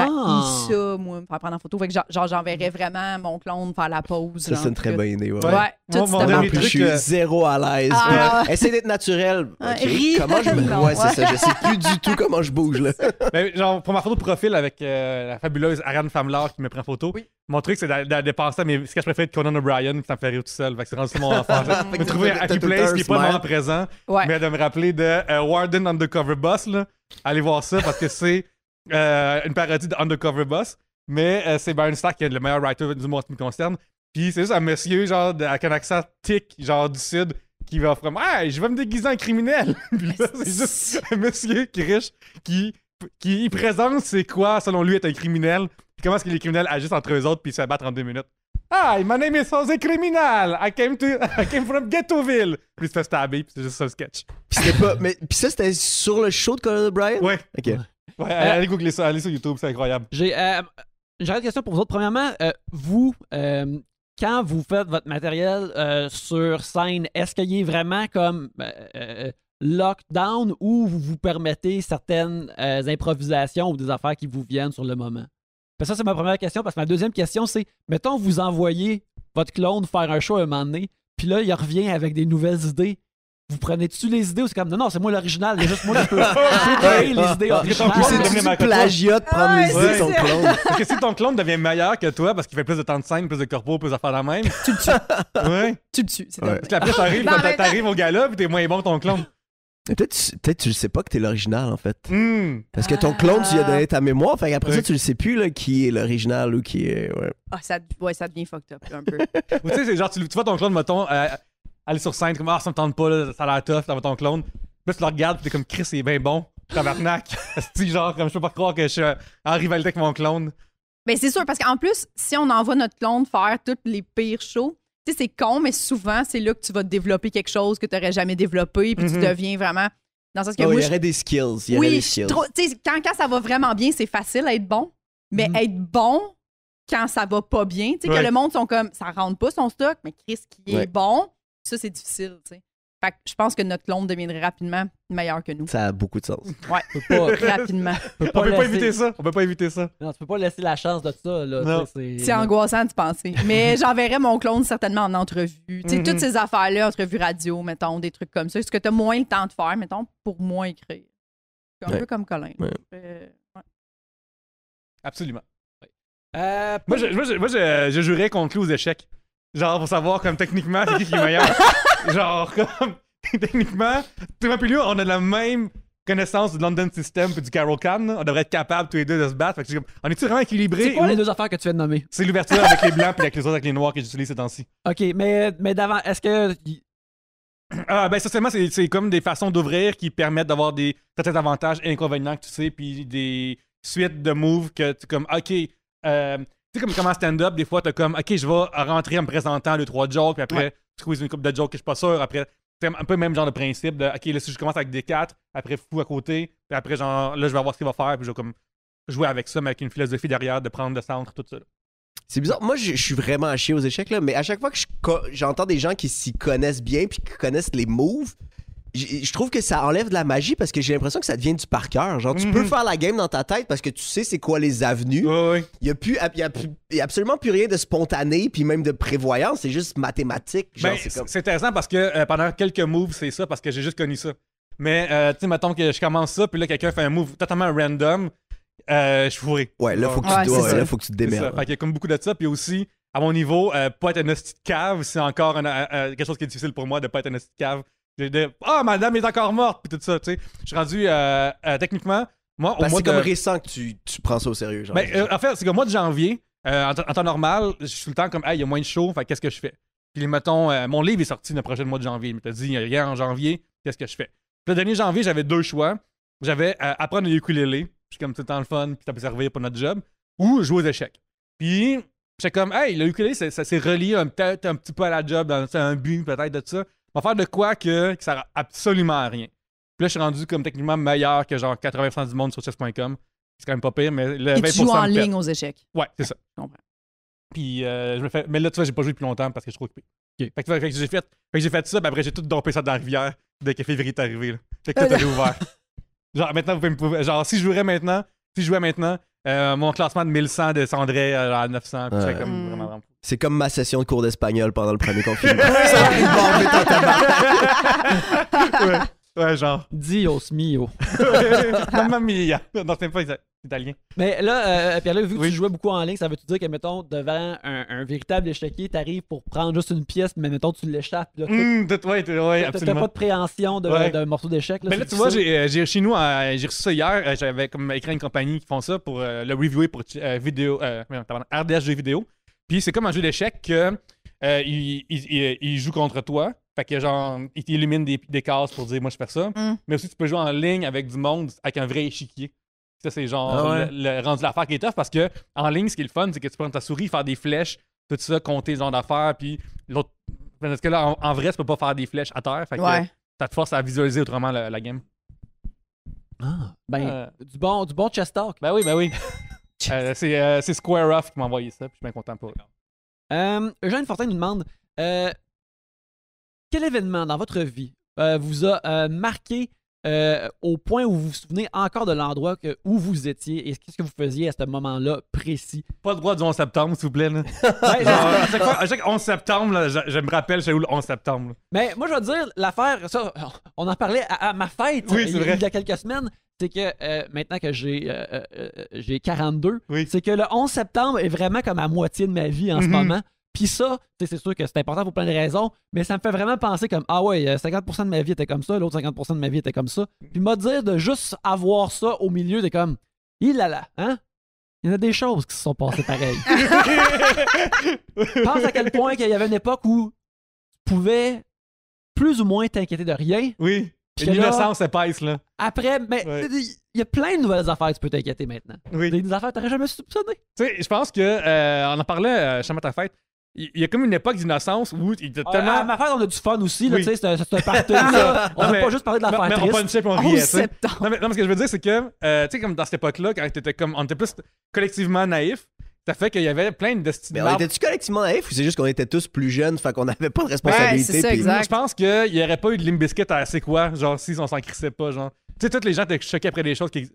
ça, moi, me faire prendre en photo. Fait que genre, j'enverrais vraiment mon clone faire la pause. Ça, c'est une très bonne idée. Ouais. Ouais, tout Mon c'était dernier bon. En plus, je suis zéro à l'aise. Ah. Essaye d'être naturel. Ouais, Ok. ris. Comment je Non. Ouais, c'est ça. Je sais plus du tout comment je bouge, là. Ben, genre, pour ma photo de profil avec la fabuleuse Ariane Famlar qui me prend photo, mon truc, c'est de penser à mes sketchs préférés de Conan O'Brien, puis ça me fait rire tout seul. Fait que c'est rendu ça mon enfant. Fait que Me trouver t'as Happy tout le Place temps qui un est pas le smile. moment présent, Ouais. mais de me rappeler de Warden Undercover Boss, là. Allez voir ça parce que c'est une parodie de Undercover Boss, mais c'est Byron Stark qui est le meilleur writer du monde qui me concerne. Puis c'est juste un monsieur, genre, avec un accent tic, genre du Sud, qui va vraiment « Hey, je vais me déguiser en criminel! » Puis là, c'est juste un monsieur qui est riche, qui présente c'est quoi, selon lui, être un criminel, puis comment est-ce que les criminels agissent entre eux autres, puis se battent en 2 minutes. « Hi, my name is Jose Criminal! I came from Ghettoville! » Puis il se fait stabber, puis c'est juste ça le sketch. Puis c'était pas. Mais puis ça, c'était sur le show de Conan O'Brien? Ouais, Ok. ouais, allez googler ça, allez sur YouTube, c'est incroyable. J'ai une question pour vous autres. Premièrement, vous, quand vous faites votre matériel sur scène, est-ce qu'il est vraiment comme lockdown ou vous vous permettez certaines improvisations ou des affaires qui vous viennent sur le moment? Ça, c'est ma première question, parce que ma deuxième question, c'est, mettons, vous envoyez votre clone faire un show à un moment donné, puis là, il revient avec des nouvelles idées. Vous prenez-tu les idées ou c'est comme, non, c'est moi l'original, il y a juste moi qui peux créer les idées Parce que ton Puis clone originales. devient c'est meilleur du que toi. plagiat de prendre les idées de ton c'est- clone. Parce que si ton clone devient meilleur que toi parce qu'il fait plus de temps de scène, plus de corpo, plus d'affaires la même. Tu le tues. Ouais. Tu le tues. C'est Ouais. tout. Parce qu'après, t'arrives, Non, mais- t'arrives au gala pis t'es moins bon que ton clone. Mais peut-être tu le sais pas que t'es l'original, en fait. Hmm. Parce que ton clone, tu lui as donné ta mémoire, fait qu'après Ouais. ça, tu le sais plus là, qui est l'original ou qui est. Ouais. Ah, ça devient fucked up, un peu. Ou tu sais, c'est genre, tu vois ton clone, mettons, aller sur scène, comme, ça me tente pas, là, ça a l'air tough, dans ton clone. Puis là, tu le regardes, pis t'es comme, Chris, il est bien bon. Tabarnak. C'est genre, comme, je peux pas croire que je suis en rivalité avec mon clone. Ben, c'est sûr, parce qu'en plus, si on envoie notre clone faire tous les pires shows, tu sais, c'est con, mais souvent, c'est là que tu vas développer quelque chose que tu n'aurais jamais développé, puis tu deviens vraiment. Dans le sens que Oh, moi, il y aurait des skills. Il y aurait oui, des skills. tu sais, quand ça va vraiment bien, c'est facile à être bon, mais être bon quand ça va pas bien, tu sais, Ouais. que le monde sont comme, ça rentre pas son stock, mais Chris qui est Ouais. bon, ça, c'est difficile, tu sais. Fait que je pense que notre clone deviendrait rapidement meilleur que nous. Ça a beaucoup de sens. Ouais, Tu peux pas, rapidement. tu peux On peut pas laisser- éviter ça. On peut pas éviter ça. Non, tu peux pas laisser la chance de ça. Là, Non. tu sais, C'est angoissant de penser. Mais j'enverrais mon clone certainement en entrevue. Tu sais, toutes ces affaires-là, entrevue radio, mettons, des trucs comme ça. Ce que tu as moins le temps de faire, mettons, pour moins écrire. Un Ouais. peu comme Colin. Ouais. Ouais. Absolument. Euh, Moi, je jurais qu'on clôt aux échecs. Genre, pour savoir, comme, techniquement, c'est qui est meilleur. Genre, comme, techniquement, Thomas et lui, on a la même connaissance du London System et du Carol Khan. Là. On devrait être capables tous les deux de se battre. Fait que c'est comme, on est-tu vraiment équilibrés? c'est quoi ou- les deux affaires que tu viens de nommer? C'est l'ouverture avec les blancs puis avec les autres avec les noirs que j'utilise ces temps-ci. OK, mais d'avant, est-ce que... Ben, essentiellement, c'est comme des façons d'ouvrir qui permettent d'avoir des certains avantages et inconvénients que tu sais, puis des suites de moves que tu comme, OK, tu sais, comme en stand-up, des fois, t'as comme, OK, je vais rentrer en me présentant 2-3 jokes, puis après, tu squeeze une couple de jokes que je suis pas sûr, après, c'est un peu le même genre de principe de, OK, là, si je commence avec des 4, après, fou à côté, puis après, genre, là, je vais voir ce qu'il va faire, puis je vais comme jouer avec ça, mais avec une philosophie derrière, de prendre le centre, tout ça. C'est bizarre. Moi, je suis vraiment à chier aux échecs, là, mais à chaque fois que j'entends des gens qui s'y connaissent bien puis qui connaissent les moves, je trouve que ça enlève de la magie parce que j'ai l'impression que ça devient du par cœur. Genre, tu peux faire la game dans ta tête parce que tu sais c'est quoi les avenues. Ouais. Il y a absolument plus rien de spontané puis même de prévoyant, c'est juste mathématique. Genre, Ben, c'est comme... c'est intéressant parce que pendant quelques moves, c'est ça, parce que j'ai juste connu ça. Mais, tu sais, mettons que je commence ça, puis là, quelqu'un fait un move totalement random, je suis fourré. Ouais, là, faut que Ouais, tu, c'est ça. là, faut que tu te C'est ça. démerdes. Fait qu'il y a comme beaucoup de ça, puis aussi, à mon niveau, pas être un hostie de cave, c'est encore quelque chose qui est difficile pour moi, de pas être un hostie de cave Madame est encore morte, puis tout ça, tu sais. Je suis rendu, techniquement, moi, au mois c'est de... comme récent que tu prends ça au sérieux. Genre. En fait, c'est qu'au mois de janvier, en temps normal, je suis tout le temps comme, il y a moins de show, fait qu'est-ce que je fais? Puis, mettons, mon livre est sorti le prochain mois de janvier. Il m'a dit, hier en janvier, qu'est-ce que je fais? Puis, le dernier janvier, j'avais 2 choix. J'avais apprendre le ukulélé, puis comme tout le temps le fun, puis ça peut servir pour notre job, ou jouer aux échecs. Puis, j'étais comme, le ukulélé, ça s'est relié peut-être un petit peu à la job, dans un but peut-être de ça. On va faire de quoi que ça sert absolument à rien. Puis là, je suis rendu comme techniquement meilleur que genre 80% du monde sur chess.com. C'est quand même pas pire, mais le 20% tu joues en me pète. ligne aux échecs. Ouais, c'est ça. Je comprends. Puis je me fais. Mais là, tu vois, j'ai pas joué depuis longtemps parce que je suis trop occupé. Fait que j'ai fait ça, puis après, j'ai tout dompé ça dans la rivière dès que février est arrivé. Là. Fait que tout avait ouvert. Genre, maintenant, vous pouvez me. Genre, si je jouais maintenant, mon classement de 1100 descendrait à 900. Puis c'est comme vraiment. C'est comme ma session de cours d'espagnol pendant le premier confinement. Ça arrive pas, mais t'en tabarnak. Ouais, genre. Dios mio. Mamma mia. Non, c'est pas italien. Mais là, Pierre-Luc, vu que tu jouais beaucoup en ligne, ça veut-tu dire que, mettons, devant un véritable échiquier, t'arrives pour prendre juste une pièce, mais mettons, tu l'échappes. Ouais, absolument. t'as pas de préhension d'un morceau d'échec. Mais là, tu vois, j'ai chez nous, j'ai reçu ça hier. J'avais comme écrit une compagnie qui font ça pour le reviewer pour RDS jeux vidéo. Puis c'est comme un jeu d'échecs que il joue contre toi. Fait que genre, il t'illumine des cases pour dire moi je fais ça. Mais aussi tu peux jouer en ligne avec du monde avec un vrai échiquier. Ça, c'est genre le rendu l'affaire qui est tough parce que en ligne, ce qui est le fun, c'est que tu peux prendre ta souris, faire des flèches, tout ça, compter ce genre d'affaires. Puis l'autre. Parce que là, en vrai, tu peux pas faire des flèches à terre. Fait que ça te force à visualiser autrement la game. Du bon chess talk. Ben oui. C'est Square Off qui m'a envoyé ça, puis je suis bien content pour eux. Eugène Fortin nous demande quel événement dans votre vie vous a marqué au point où vous vous souvenez encore de l'endroit où vous étiez et qu'est-ce que vous faisiez à ce moment-là précis? Pas le droit du 11 septembre, s'il vous plaît. Là. À chaque 11 septembre, là, je me rappelle, j'étais où le 11 septembre. Là. Mais moi, je vais dire, l'affaire, ça, on en parlait à ma fête il y a quelques semaines. C'est que maintenant que j'ai 42, c'est que le 11 septembre est vraiment comme à moitié de ma vie en ce moment. Puis ça, c'est sûr que c'est important pour plein de raisons, mais ça me fait vraiment penser comme 50% de ma vie était comme ça, l'autre 50% de ma vie était comme ça. Puis m'a dire de juste avoir ça au milieu de comme, hein? Il y en a des choses qui se sont passées pareilles. Pense à quel point qu'il y avait une époque où tu pouvais plus ou moins t'inquiéter de rien. Oui. L'innocence épaisse, là. Après, mais il y a plein de nouvelles affaires que tu peux t'inquiéter maintenant. Oui. Des affaires que tu n'aurais jamais soupçonné. Tu sais, je pense que, on en parlait chez ta fête, il y a comme une époque d'innocence où il était tellement... À ma fête, on a du fun aussi, là, tu sais, c'est un party. On n'a pas juste parlé de l'affaire triste. On punchait et on riait, septembre. Non, mais ce que je veux dire, c'est que, tu sais, comme dans cette époque-là, quand on était plus collectivement naïfs, ça fait qu'il y avait plein de destinations. Mais on était-tu collectivement naïfs ou c'est juste qu'on était tous plus jeunes, fait qu'on n'avait pas de responsabilité? Ouais, c'est ça, exact. Je pense qu'il n'y aurait pas eu de Limp Bizkit à c'est quoi, genre si on s'en crissait pas, genre. Tu sais, tous les gens étaient choqués après des choses qui...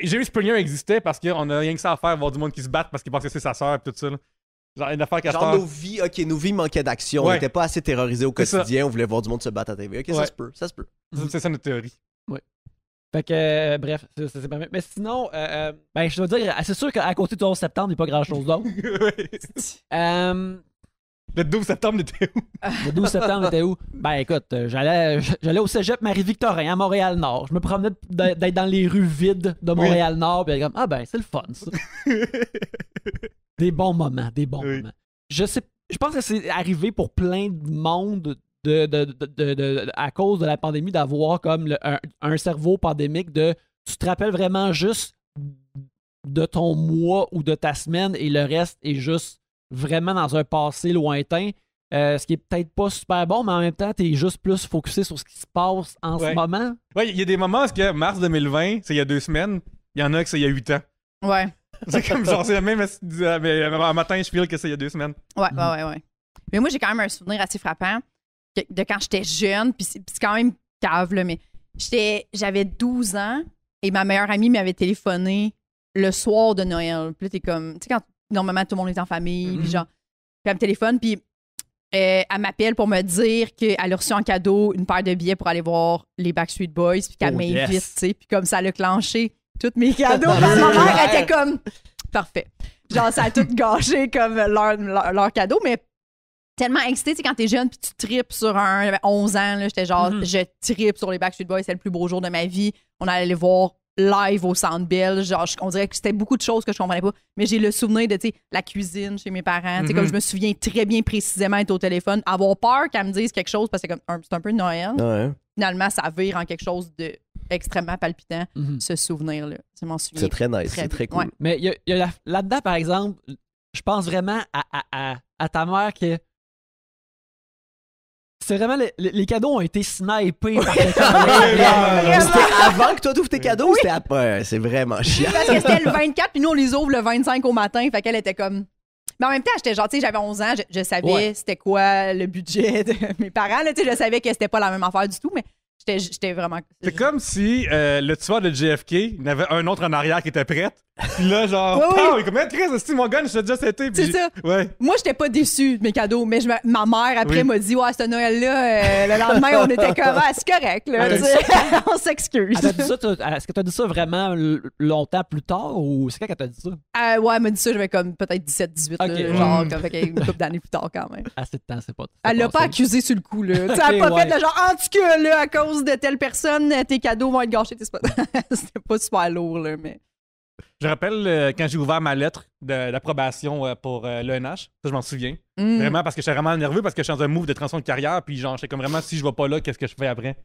J'ai vu Springer existait parce qu'on a rien que ça à faire, voir du monde qui se battent parce qu'ils pensent que c'est sa sœur et tout ça. Là. Genre une affaire nos vies manquaient d'action. On n'était pas assez terrorisés au quotidien. On voulait voir du monde se battre à TV. Ok, ça se peut. C'est ça notre théorie. Oui. Fait que, bref, c'est pas mal. Mais sinon, je dois dire, c'est sûr qu'à côté du 11 septembre, il n'y a pas grand-chose d'autre. Le 12 septembre, était où? Le 12 septembre, était où? Ben, écoute, j'allais au cégep Marie-Victorin, à Montréal-Nord. Je me promenais d'être dans les rues vides de Montréal-Nord. Puis comme, c'est le fun, ça. Des bons moments. Je pense que c'est arrivé pour plein de monde à cause de la pandémie d'avoir comme un cerveau pandémique tu te rappelles vraiment juste de ton mois ou de ta semaine et le reste est juste vraiment dans un passé lointain. Ce qui est peut-être pas super bon, mais en même temps, t'es juste plus focusé sur ce qui se passe en ce moment. Ouais, il y a des moments où que mars 2020, c'est il y a 2 semaines, il y en a que c'est il y a 8 ans. Ouais. C'est comme genre, c'est le même, mais un matin, je file que c'est il y a 2 semaines. Ouais. Mais moi, j'ai quand même un souvenir assez frappant de quand j'étais jeune, puis c'est quand même cave, là, mais j'avais 12 ans et ma meilleure amie m'avait téléphoné le soir de Noël. Puis là, t'es comme, tu sais, quand normalement tout le monde est en famille, puis genre, puis elle me téléphone, puis elle m'appelle pour me dire qu'elle a reçu en cadeau une paire de billets pour aller voir les Backstreet Boys, puis qu'elle m'invite, tu sais, puis comme ça l'a clenché tous mes cadeaux. Ma mère était comme, parfait. Genre, ça a tout gâché comme leur cadeau, mais tellement excitée, tu sais, quand t'es jeune puis tu tripes sur un... J'avais 11 ans, là, j'étais genre, je tripe sur les Backstreet Boys, c'est le plus beau jour de ma vie. On allait les voir live au Centre Bell. Genre, on dirait que c'était beaucoup de choses que je comprenais pas. Mais j'ai le souvenir de, tu sais, la cuisine chez mes parents. Tu sais, comme je me souviens très bien précisément être au téléphone, avoir peur qu'elles me disent quelque chose parce que c'est un peu Noël. Ouais. Finalement, ça vire en quelque chose de extrêmement palpitant, ce souvenir-là. Je m'en souviens. C'est très nice, c'est très cool. Ouais. Mais il y a là-dedans, par exemple, je pense vraiment à ta mère que c'est vraiment les cadeaux ont été snipés par quelqu'un. C'était avant que toi t'ouvres tes cadeaux ou c'était après? Ouais, c'est vraiment chiant. Parce que c'était le 24, puis nous, on les ouvre le 25 au matin. Fait qu'elle était comme... Mais en même temps, j'étais genre, tu sais, j'avais 11 ans, je savais c'était quoi le budget de mes parents. Là, tu sais, je savais que c'était pas la même affaire du tout, mais j'étais vraiment... C'est comme si le tueur de JFK, il y avait un autre en arrière qui était prêt. Puis là, genre, Oui. il est comme, Chris, c'est mon gun, je t'ai déjà été. C'est ça. Ouais. Moi, j'étais pas déçue de mes cadeaux, mais ma mère, après, m'a dit, ouais, ce Noël-là, le lendemain, on était comme, c'est correct, là. Tu sais, on s'excuse. Est-ce que tu as dit ça vraiment longtemps plus tard ou c'est quand qu'elle t'a dit ça? Ouais, elle m'a dit ça, j'avais comme peut-être 17-18, Ok. genre, comme, fait une couple d'années plus tard quand même. Assez de temps, c'est pas. Elle l'a pas accusé sur le coup, là. Tu sais, elle a pas fait de genre, en tout cas, là, à cause de telle personne, tes cadeaux vont être gâchés. C'était pas super lourd, là, mais. Je rappelle quand j'ai ouvert ma lettre d'approbation pour l'ENH, ça je m'en souviens. Vraiment parce que j'étais vraiment nerveux parce que je suis dans un move de transition de carrière puis genre j'étais comme vraiment si je vais pas là, qu'est-ce que je fais après?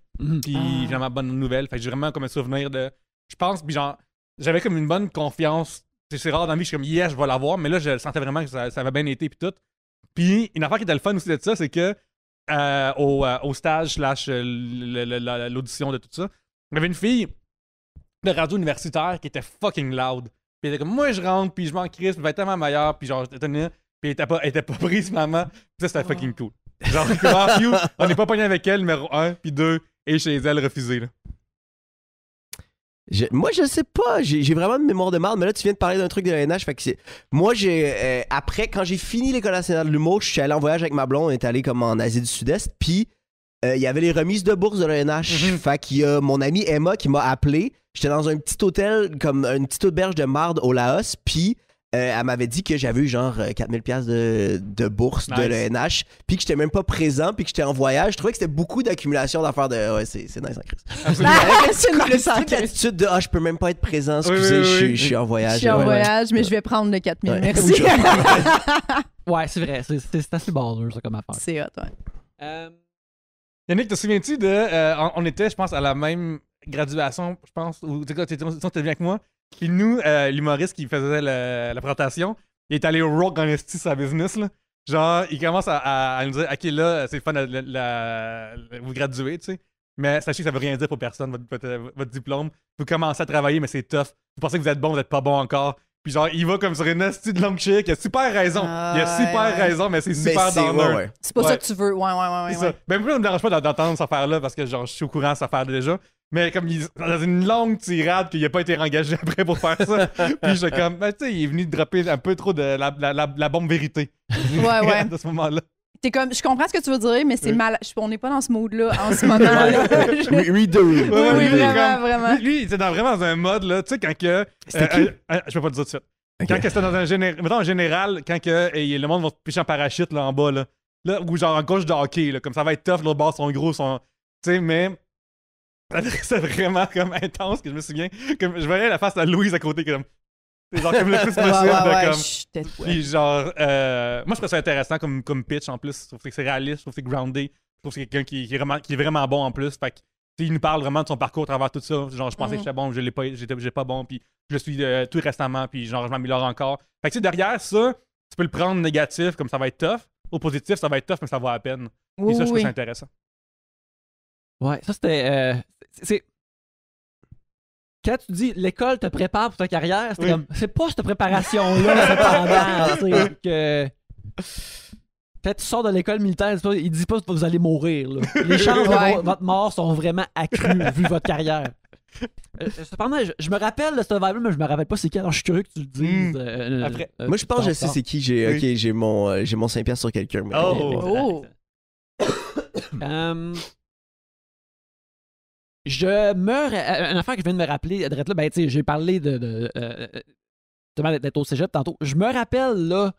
Puis vraiment bonne nouvelle. Fait que j'ai vraiment comme un souvenir de je pense puis genre j'avais comme une bonne confiance. C'est rare dans la vie, je suis comme yes, je vais l'avoir, mais là je sentais vraiment que ça avait bien été puis tout. Puis une affaire qui était le fun aussi de ça, c'est que au stage / l'audition de tout ça, il y avait une fille de radio universitaire qui était fucking loud. Puis elle était comme, moi je rentre, puis je m'en crisse, puis elle va être tellement meilleure, puis genre, puis elle était pas prise finalement. Puis ça, c'était fucking cool. Genre, on n'est pas pogné avec elle, numéro 1, puis 2, et chez elle, refusé, là. Moi, je sais pas. J'ai vraiment une mémoire de marde, mais là, tu viens de parler d'un truc de l'ENH. Fait que moi, après, quand j'ai fini l'École nationale de l'humour, je suis allé en voyage avec ma blonde. On est allé comme en Asie du Sud-Est. Puis, il y avait les remises de bourse de l'ENH. Fait qu'il y a mon amie Emma qui m'a appelé. J'étais dans un petit hôtel, comme une petite auberge de marde au Laos. Puis, elle m'avait dit que j'avais eu genre 4000$ de bourse de l'ENH. Puis que j'étais même pas présent. Puis que j'étais en voyage. Je trouvais que c'était beaucoup d'accumulation d'affaires de. Ouais, c'est nice en crise. C'est nice en Toute l'attitude de je peux même pas être présent. Excusez, je suis en voyage. Je suis en voyage, mais je vais prendre le 4000. Merci. Ouais, c'est vrai. C'est assez baller, ça, comme affaire. C'est hot, ouais. Yannick, te souviens-tu de. On était, je pense, à la même graduation, je pense, ou tu étais bien avec moi. Puis nous, l'humoriste qui faisait la présentation, il est allé rock en esti sa business, là. Genre, il commence à nous dire, OK, là, c'est fun, vous graduez, tu sais. Mais sachez que ça veut rien dire pour personne, votre diplôme. Vous commencez à travailler, mais c'est tough. Vous pensez que vous êtes bon, vous êtes pas bon encore. Puis genre, il va comme sur une esti de longue chic. Il a super raison. Il a super raison, mais c'est super downer. C'est pas ça que tu veux. Ouais. C'est ça. Ben, moi, ça me dérange pas d'entendre cette affaire-là parce que genre, je suis au courant de cette affaire déjà. Mais comme il dans une longue tirade qu'il a pas été engagé après pour faire ça. Puis j'étais comme, ben, tu sais, il est venu dropper un peu trop de la bombe vérité. Ouais. De ce moment-là. T'es comme, je comprends ce que tu veux dire, mais c'est mal. On n'est pas dans ce mood-là en ce moment-là. Read the room. Oui, vraiment. Lui, il était vraiment dans un mode, là, tu sais, quand que. C'était qui? Je peux pas te dire tout de suite. Okay. Quand que c'était dans un général. Mettons, en général, quand que le monde va se picher en parachute, là, en bas, là. Ou genre en gauche de hockey, là. Comme ça va être tough, l'autre bord sont gros, sont. Tu sais, mais. C'est vraiment comme intense que je me souviens. Comme je voyais la face à Louise à côté, comme. C'est genre comme le plus possible. Comme... Puis genre, moi je trouve ça intéressant comme pitch en plus. Je trouve que c'est réaliste, je trouve que c'est groundé. Je trouve que c'est quelqu'un qui est vraiment bon en plus. Fait que, il nous parle vraiment de son parcours à travers tout ça. Genre, je pensais que j'étais bon, j'étais pas bon, puis je le suis tout récemment, puis genre, je m'améliore encore. Fait que derrière ça, tu peux le prendre négatif, comme ça va être tough. Au positif, ça va être tough, mais ça va à peine. Et ça, je trouve ça intéressant. Ouais, ça c'était. C'est. Quand tu dis l'école te prépare pour ta carrière, c'est comme. C'est pas cette préparation-là, cependant. Que. Peut-être tu sors de l'école militaire, il dit pas que vous allez mourir. Là. Les chances de votre mort sont vraiment accrues vu votre carrière. Cependant, je me rappelle de ce vibe-là, mais je me rappelle pas c'est qui. Alors je suis curieux que tu le dises. Après. Moi, je pense que je sais c'est qui. J'ai mon 5$ sur quelqu'un. Mais... Oh! Une affaire que je viens de me rappeler, ben, tu sais, j'ai parlé d'être au cégep tantôt. Je me rappelle, là,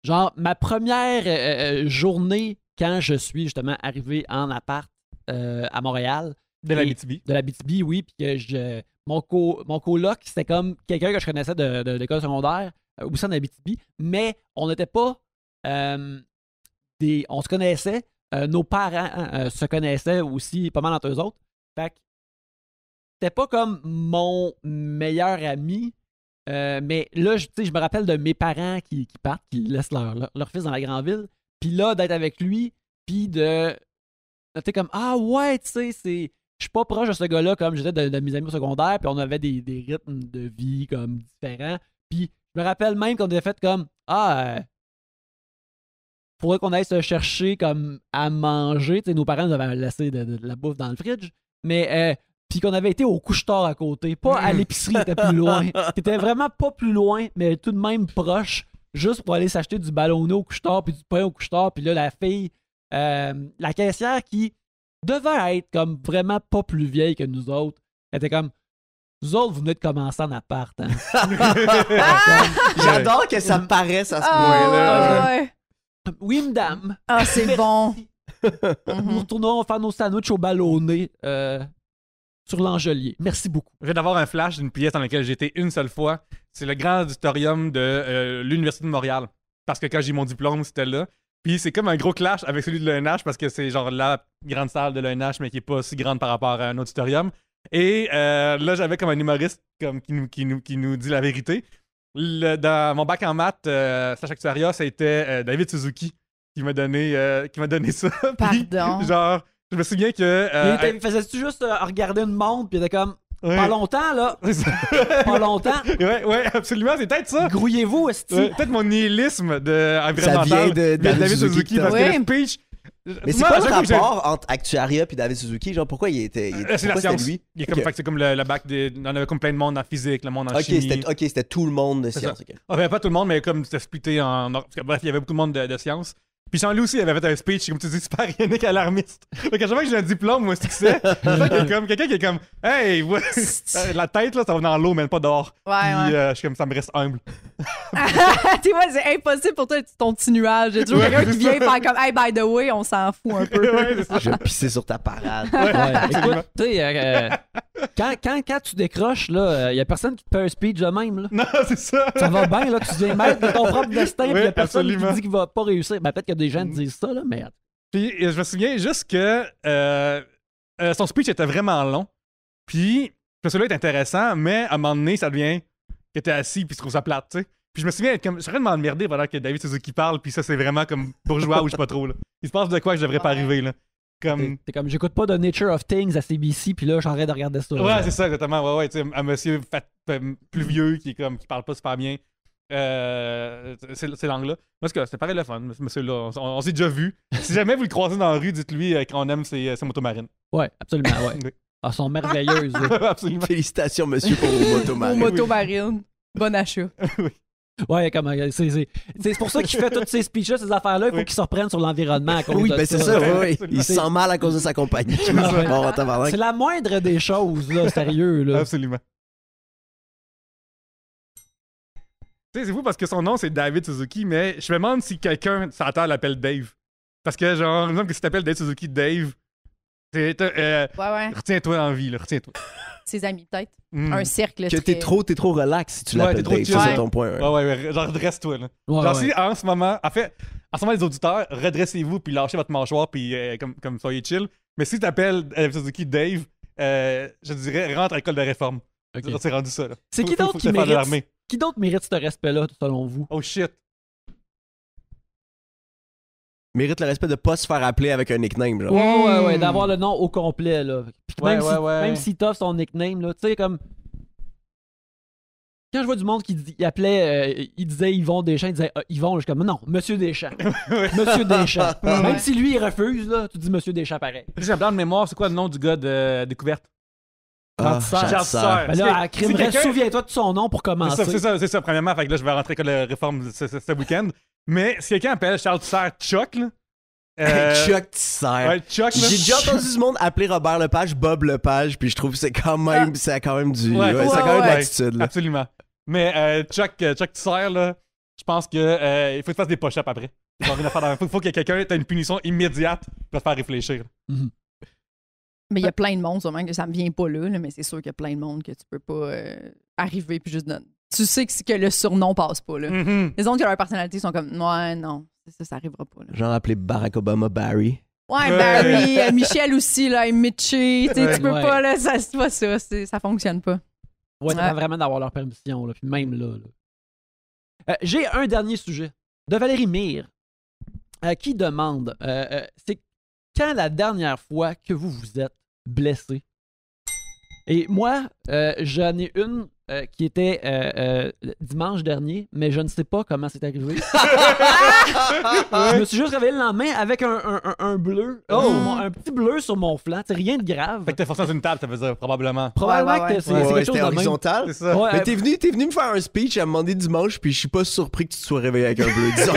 genre, ma première journée quand je suis justement arrivé en appart à Montréal. De la BTB. De la BTB, oui. Puis que mon coloc, c'était comme quelqu'un que je connaissais de l'école secondaire, aussi en Abitibi, mais on n'était pas on se connaissait. Nos parents se connaissaient aussi pas mal entre eux autres. Fait que c'était pas comme mon meilleur ami. Mais là, je me rappelle de mes parents qui partent, qui laissent leur fils dans la grande ville. Puis là, d'être avec lui, puis de. T'es comme, ah ouais, tu sais, je suis pas proche de ce gars-là comme j'étais de mes amis au secondaire, puis on avait des rythmes de vie comme différents. Puis je me rappelle même qu'on avait fait comme, faudrait qu'on aille se chercher comme à manger. Tu sais, nos parents nous avaient laissé de la bouffe dans le fridge, mais puis qu'on avait été au couche-tard à côté, pas à l'épicerie, c'était plus loin. C'était vraiment pas plus loin, mais tout de même proche, juste pour aller s'acheter du ballonné au couche-tard, puis du pain au couche-tard, puis là, la fille, la caissière qui devait être comme vraiment pas plus vieille que nous autres, elle était comme, vous autres, vous venez de commencer en appart, hein. J'adore que ça paraisse à ce point-là. point-là. Oui, madame. Ah, c'est bon. Nous retournons faire nos sandwichs au ballonné sur l'Angelier. Merci beaucoup. Je viens d'avoir un flash d'une pièce dans laquelle j'ai été une seule fois. C'est le grand auditorium de l'Université de Montréal. Parce que quand j'ai eu mon diplôme, c'était là. Puis c'est comme un gros clash avec celui de l'ENH parce que c'est genre la grande salle de l'ENH, mais qui est pas si grande par rapport à un auditorium. Et là, j'avais comme un humoriste qui nous dit la vérité. Dans mon bac en maths, stage actuariat, c'était David Suzuki qui m'a donné ça. Pardon. Puis, genre, je me souviens que... il faisais-tu juste regarder une montre, puis il était comme... Ouais. Pas longtemps, là. Pas longtemps. Ouais, absolument, c'est peut-être ça. Grouillez-vous, esti. Ouais, peut-être mon nihilisme environnemental. Ça vient de David Suzuki parce que le speech... Mais c'est quoi le rapport entre Actuaria et David Suzuki? Genre, pourquoi il était c'est la pourquoi science. c'était lui? Il est comme, c'est comme le bac on avait comme plein de monde en physique, le monde en chimie. C'était tout le monde de sciences. Enfin, pas tout le monde, mais comme c'était splitté en... Bref, il y avait beaucoup de monde de sciences. Puis Jean-Louis aussi, il avait fait un speech, comme tu dis, super ionique alarmiste. Donc, à chaque fois que j'ai un diplôme ou un succès, quelqu'un qui est comme, hey, ouais, la tête, là, ça va dans l'eau, mais pas dehors. Ouais, Puis ouais. je suis comme, ça me reste humble. Tu vois, c'est impossible pour toi d'être ton petit nuage. Il y a toujours quelqu'un qui vient faire comme, hey, by the way, on s'en fout un peu. Ouais, c'est ça. Je vais pisser sur ta parade. Écoute, tu sais, quand tu décroches, là, il y a personne qui te fait un speech de même, là. Non, c'est ça. Ça va bien, là, tu deviens maître de ton propre destin, puis il y a personne absolument. qui dit qu'il va pas réussir. Ben, peut-être que des gens te disent ça, là, mais... Puis je me souviens juste que son speech était vraiment long. Puis celui-là est intéressant, mais à un moment donné, ça devient que t'es assis puis tu trouves ça plate, tu sais. Puis je me souviens, je suis en train de m'emmerder pendant que David Suzuki parle, puis ça, c'est vraiment comme bourgeois ou je sais pas trop, là. Il se passe de quoi que je devrais pas arriver, là. Comme... T'es comme, j'écoute pas de Nature of Things à CBC, puis là, je suis en train de regarder ça. Ouais, c'est ça, exactement. Ouais, tu sais, un monsieur plus vieux qui parle pas super bien. C'est l'angle-là. Parce que c'est pareil le fun, ce monsieur-là. On s'est déjà vu. Si jamais vous le croisez dans la rue, dites-lui qu'on aime ses motos marines. Ouais, absolument, ouais. Oui. Ah, elles sont merveilleuses. Là. Absolument. Félicitations, monsieur, pour vos motos Aux marines. motos marines. Bon achat. Ouais, comme c'est pour ça qu'il fait toutes ces speeches, ces affaires-là. Il faut qu'il se reprenne sur l'environnement à cause Oui, de ben c'est ça, Ouais, oui. Il se sent mal à cause de sa compagnie. Bon, tabarnak. C'est la moindre des choses, là, sérieux. Là. Absolument. Tu sais, c'est fou parce que son nom, c'est David Suzuki, mais je me demande si quelqu'un sur la Terre l'appelle Dave. Parce que, genre, il me semble que si t'appelles Dave Suzuki Dave, Ouais. retiens-toi en vie, là, retiens-toi. Ses amis, peut-être. Mm. Un cercle. Que très- t'es trop relax si tu Ouais, l'appelles t'es trop Dave, chill. ça, c'est Ouais. ton point. Ouais. Ouais, genre, redresse-toi, là. Ouais, Genre, ouais. si en ce moment, les auditeurs, redressez-vous, puis lâchez votre mâchoire, puis comme soyez chill. Mais si t'appelles Suzuki Dave, je dirais, rentre à l'école de réforme. Ok. C'est rendu ça, là. C'est qui Faut d'autre te qui faire de l'armée. mérite, qui d'autre mérite ce respect-là, selon vous? Oh shit. Mérite le respect de pas se faire appeler avec un nickname, genre. Ouais, d'avoir le nom au complet, là. Puis que même s'il t'offre son nickname, là, tu sais, comme... Quand je vois du monde qui il disait Yvon Deschamps, il disait Yvon, je suis comme, non, Monsieur Deschamps. Monsieur Deschamps. Même si lui, il refuse, là, tu dis Monsieur Deschamps pareil. J'ai un blanc de mémoire, c'est quoi le nom du gars de découverte? Ah, Charles Charles Serre. Serre. Ben là, à crime, quelqu'un- souviens-toi de son nom pour commencer. C'est ça, premièrement. Fait que là, je vais rentrer à l'école de réforme ce week-end. Mais si quelqu'un appelle Charles Serre Chuck, là. Chuck Tisser. Ouais, Chuck, là. J'ai déjà entendu du monde appeler Robert Lepage Bob Lepage, puis je trouve que c'est quand même, ça a quand même du, Ouais. ça a quand même de Ouais. l'attitude, là. Absolument. Mais Chuck Tisser, là. je pense que il faut que tu fasses des push-ups après. Genre, faut qu'il y ait quelqu'un, t'as une punition immédiate pour te faire réfléchir. Mais il y a plein de monde, sûrement, que ça me vient pas là, mais c'est sûr qu'il y a plein de monde que tu peux pas arriver puis juste donner. Tu sais que le surnom passe pas, là. Les autres qui ont leur personnalité sont comme, ouais, non, ça arrivera pas, là. Genre appelé Barack Obama Barry. Ouais, Barry, Michel aussi, là, Mitchie, tu peux pas, là, ça, c'est pas ça, ça fonctionne pas. Ouais, ça vraiment d'avoir leur permission, là, puis même là. J'ai un dernier sujet de Valérie Mire qui demande c'est quand la dernière fois que vous vous êtes blessé? Et moi, j'en ai une qui était dimanche dernier, mais je ne sais pas comment c'est arrivé. Je me suis juste réveillé le lendemain avec un bleu, un petit bleu sur mon flanc. C'est rien de grave. Fait que t'es forcé dans une table, ça veut dire, probablement. Probablement que c'est quelque chose c'était de même. horizontal. C'est ça. Ouais, Mais t'es venu me faire un speech à me demander dimanche, puis je suis pas surpris que tu te sois réveillé avec un bleu. Disons,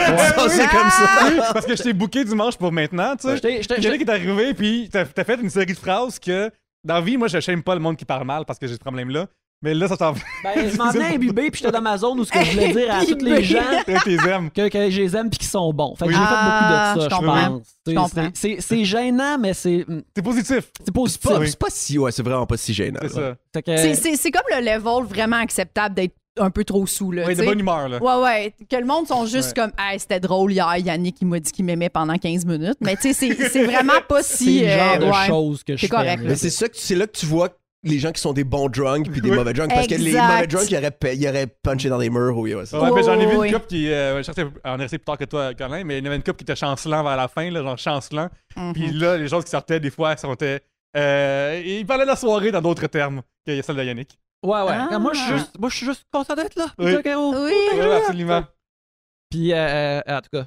c'est comme ça. Parce que je t'ai booké dimanche pour maintenant, tu sais. J'étais- Quelqu'un qui est arrivé, puis t'as fait une série de phrases que, dans la vie, moi, je n'aime pas le monde qui parle mal parce que j'ai ce problème-là. Mais là, ça s'en va. Ben, je m'en venais imbibé, puis j'étais dans ma zone où ce que je voulais dire à tous les gens Que t'es aimes. que je les aime puis qu'ils sont bons. Fait que Oui. j'ai fait beaucoup de ça, je je comprends. pense. Je comprends. C'est gênant, mais c'est C'est positif. positif. C'est pas si, c'est vraiment pas si gênant. C'est là. ça. Fait que- C'est comme le level vraiment acceptable d'être un peu trop sous, là. Oui, de tu sais. bonne humeur, là. Ouais, que le monde sont juste comme, hey, c'était drôle hier, Yannick, il m'a dit qu'il m'aimait pendant 15 minutes. Mais tu sais, c'est vraiment pas si. c'est le genre de ouais. choses que je C'est fais. correct, là. Mais c'est là que tu vois les gens qui sont des bons drunks puis des Oui. mauvais drunks. Parce que les Exact. mauvais drunks, ils auraient punché dans des murs. Oui, ouais, ça. Ouais, mais j'en ai vu oui. une couple qui. Je sais on est resté plus tard que toi, Colin, mais il y en avait une couple qui était chancelant vers la fin, là, genre chancelant. Mhm. Puis là, les choses qui sortaient, des fois, ils parlaient de la soirée dans d'autres termes que celle de Yannick. Ouais. Ah. Moi, je suis juste content d'être là. Oui. Ok, oh. Oui. Ouais, absolument. Puis, en tout cas,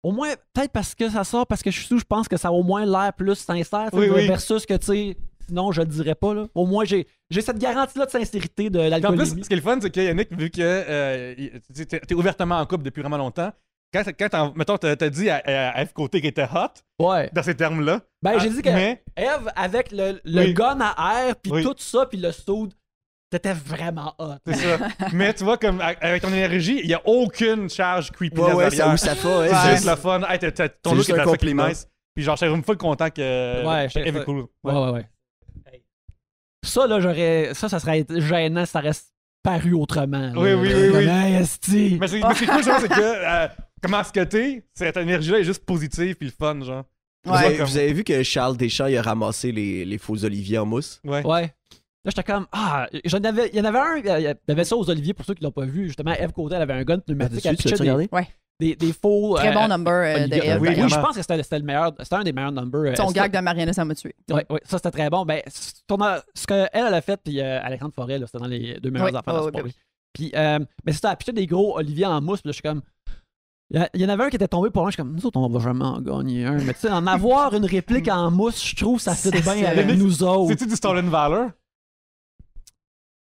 au moins, peut-être parce que ça sort, parce que je suis sous, je pense que ça a au moins l'air plus sincère. Oui, oui. Versus que, tu sais, sinon, je le dirais pas. Là. Au moins, j'ai cette garantie-là de sincérité de Puis en l'alcoolémie. plus, ce qui est le fun, c'est que Yannick, vu que t'es ouvertement en couple depuis vraiment longtemps, mettons, t'as dit à F Côté qui était hot, Ouais. dans ces termes-là. Ben, j'ai dit que Mais, Eve, avec le Oui. gun à air, puis Oui. tout ça, puis le soude, t'étais vraiment hot. c'est ça. Mais tu vois, comme avec ton énergie, il n'y a aucune charge creepy Ouais, derrière. où ça va. C'est Ouais. juste le fun. Hey, ton C'est look juste est un assez compliment. nice. Puis genre, j'étais une fois content que Ouais, Eve est cool. Ouais. Ça, là, ça serait gênant si ça reste paru autrement. là. Oui. Comme, hey, esti. Mais c'est cool, genre, c'est que comment est-ce que t'es, cette énergie-là est juste positive puis le fun, genre. Ouais. Vous avez vu que Charles Deschamps il a ramassé les faux oliviers en mousse? Ouais. Ouais. Là, j'étais comme, il y en avait un, il y avait ça aux Oliviers, pour ceux qui l'ont pas vu. Justement, Eve Côté, elle avait un gun pneumatique. Elle pitchait des faux. Très bon number de Olivier. Eve. Oui, Oui, d'ailleurs. je pense que c'était le meilleur. C'était un des meilleurs numbers. Son gag de Mariana, ça m'a tué. Oui, ça c'était très bon. Ben, ce qu'elle a fait, puis Alexandre Forêt, là, c'était dans les deux meilleures Oui, affaires de oui, sport. oui. Puis, mais c'était à pitcher des gros Olivier en mousse, puis là, je suis comme. Il y en avait un qui était tombé pour moi, je suis comme, nous autres, on va jamais en gagner un. Mais tu sais, en avoir une réplique en mousse, je trouve ça fit bien C'est avec ça. nous autres. C'est-tu du Stolen Valor?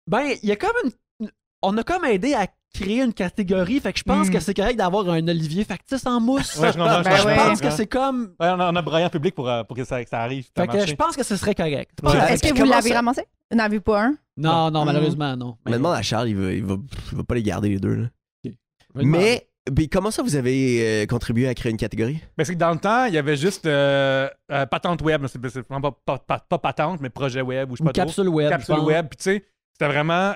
Ben, il y a comme on a comme aidé à créer une catégorie, fait que je pense que c'est correct d'avoir un Olivier factice en mousse. Ouais, je comprends. Ben Je ouais. pense que c'est comme. Ouais, on a braillé en public pour que ça arrive. Ça a Fait que marché. je pense que ce serait correct. Ouais. Est-ce que vous Comment l'avez ça- ramassé? Vous n'en avez pas un? Non, malheureusement, non. On demande à Charles, il va pas les garder les deux. Là. Je vais demander. Mais comment ça vous avez contribué à créer une catégorie? Ben, c'est que dans le temps, il y avait juste patente web. C'est vraiment pas patente, mais projet web ou je sais Une pas trop. capsule web. Capsule je pense. web. Puis tu sais, c'était vraiment.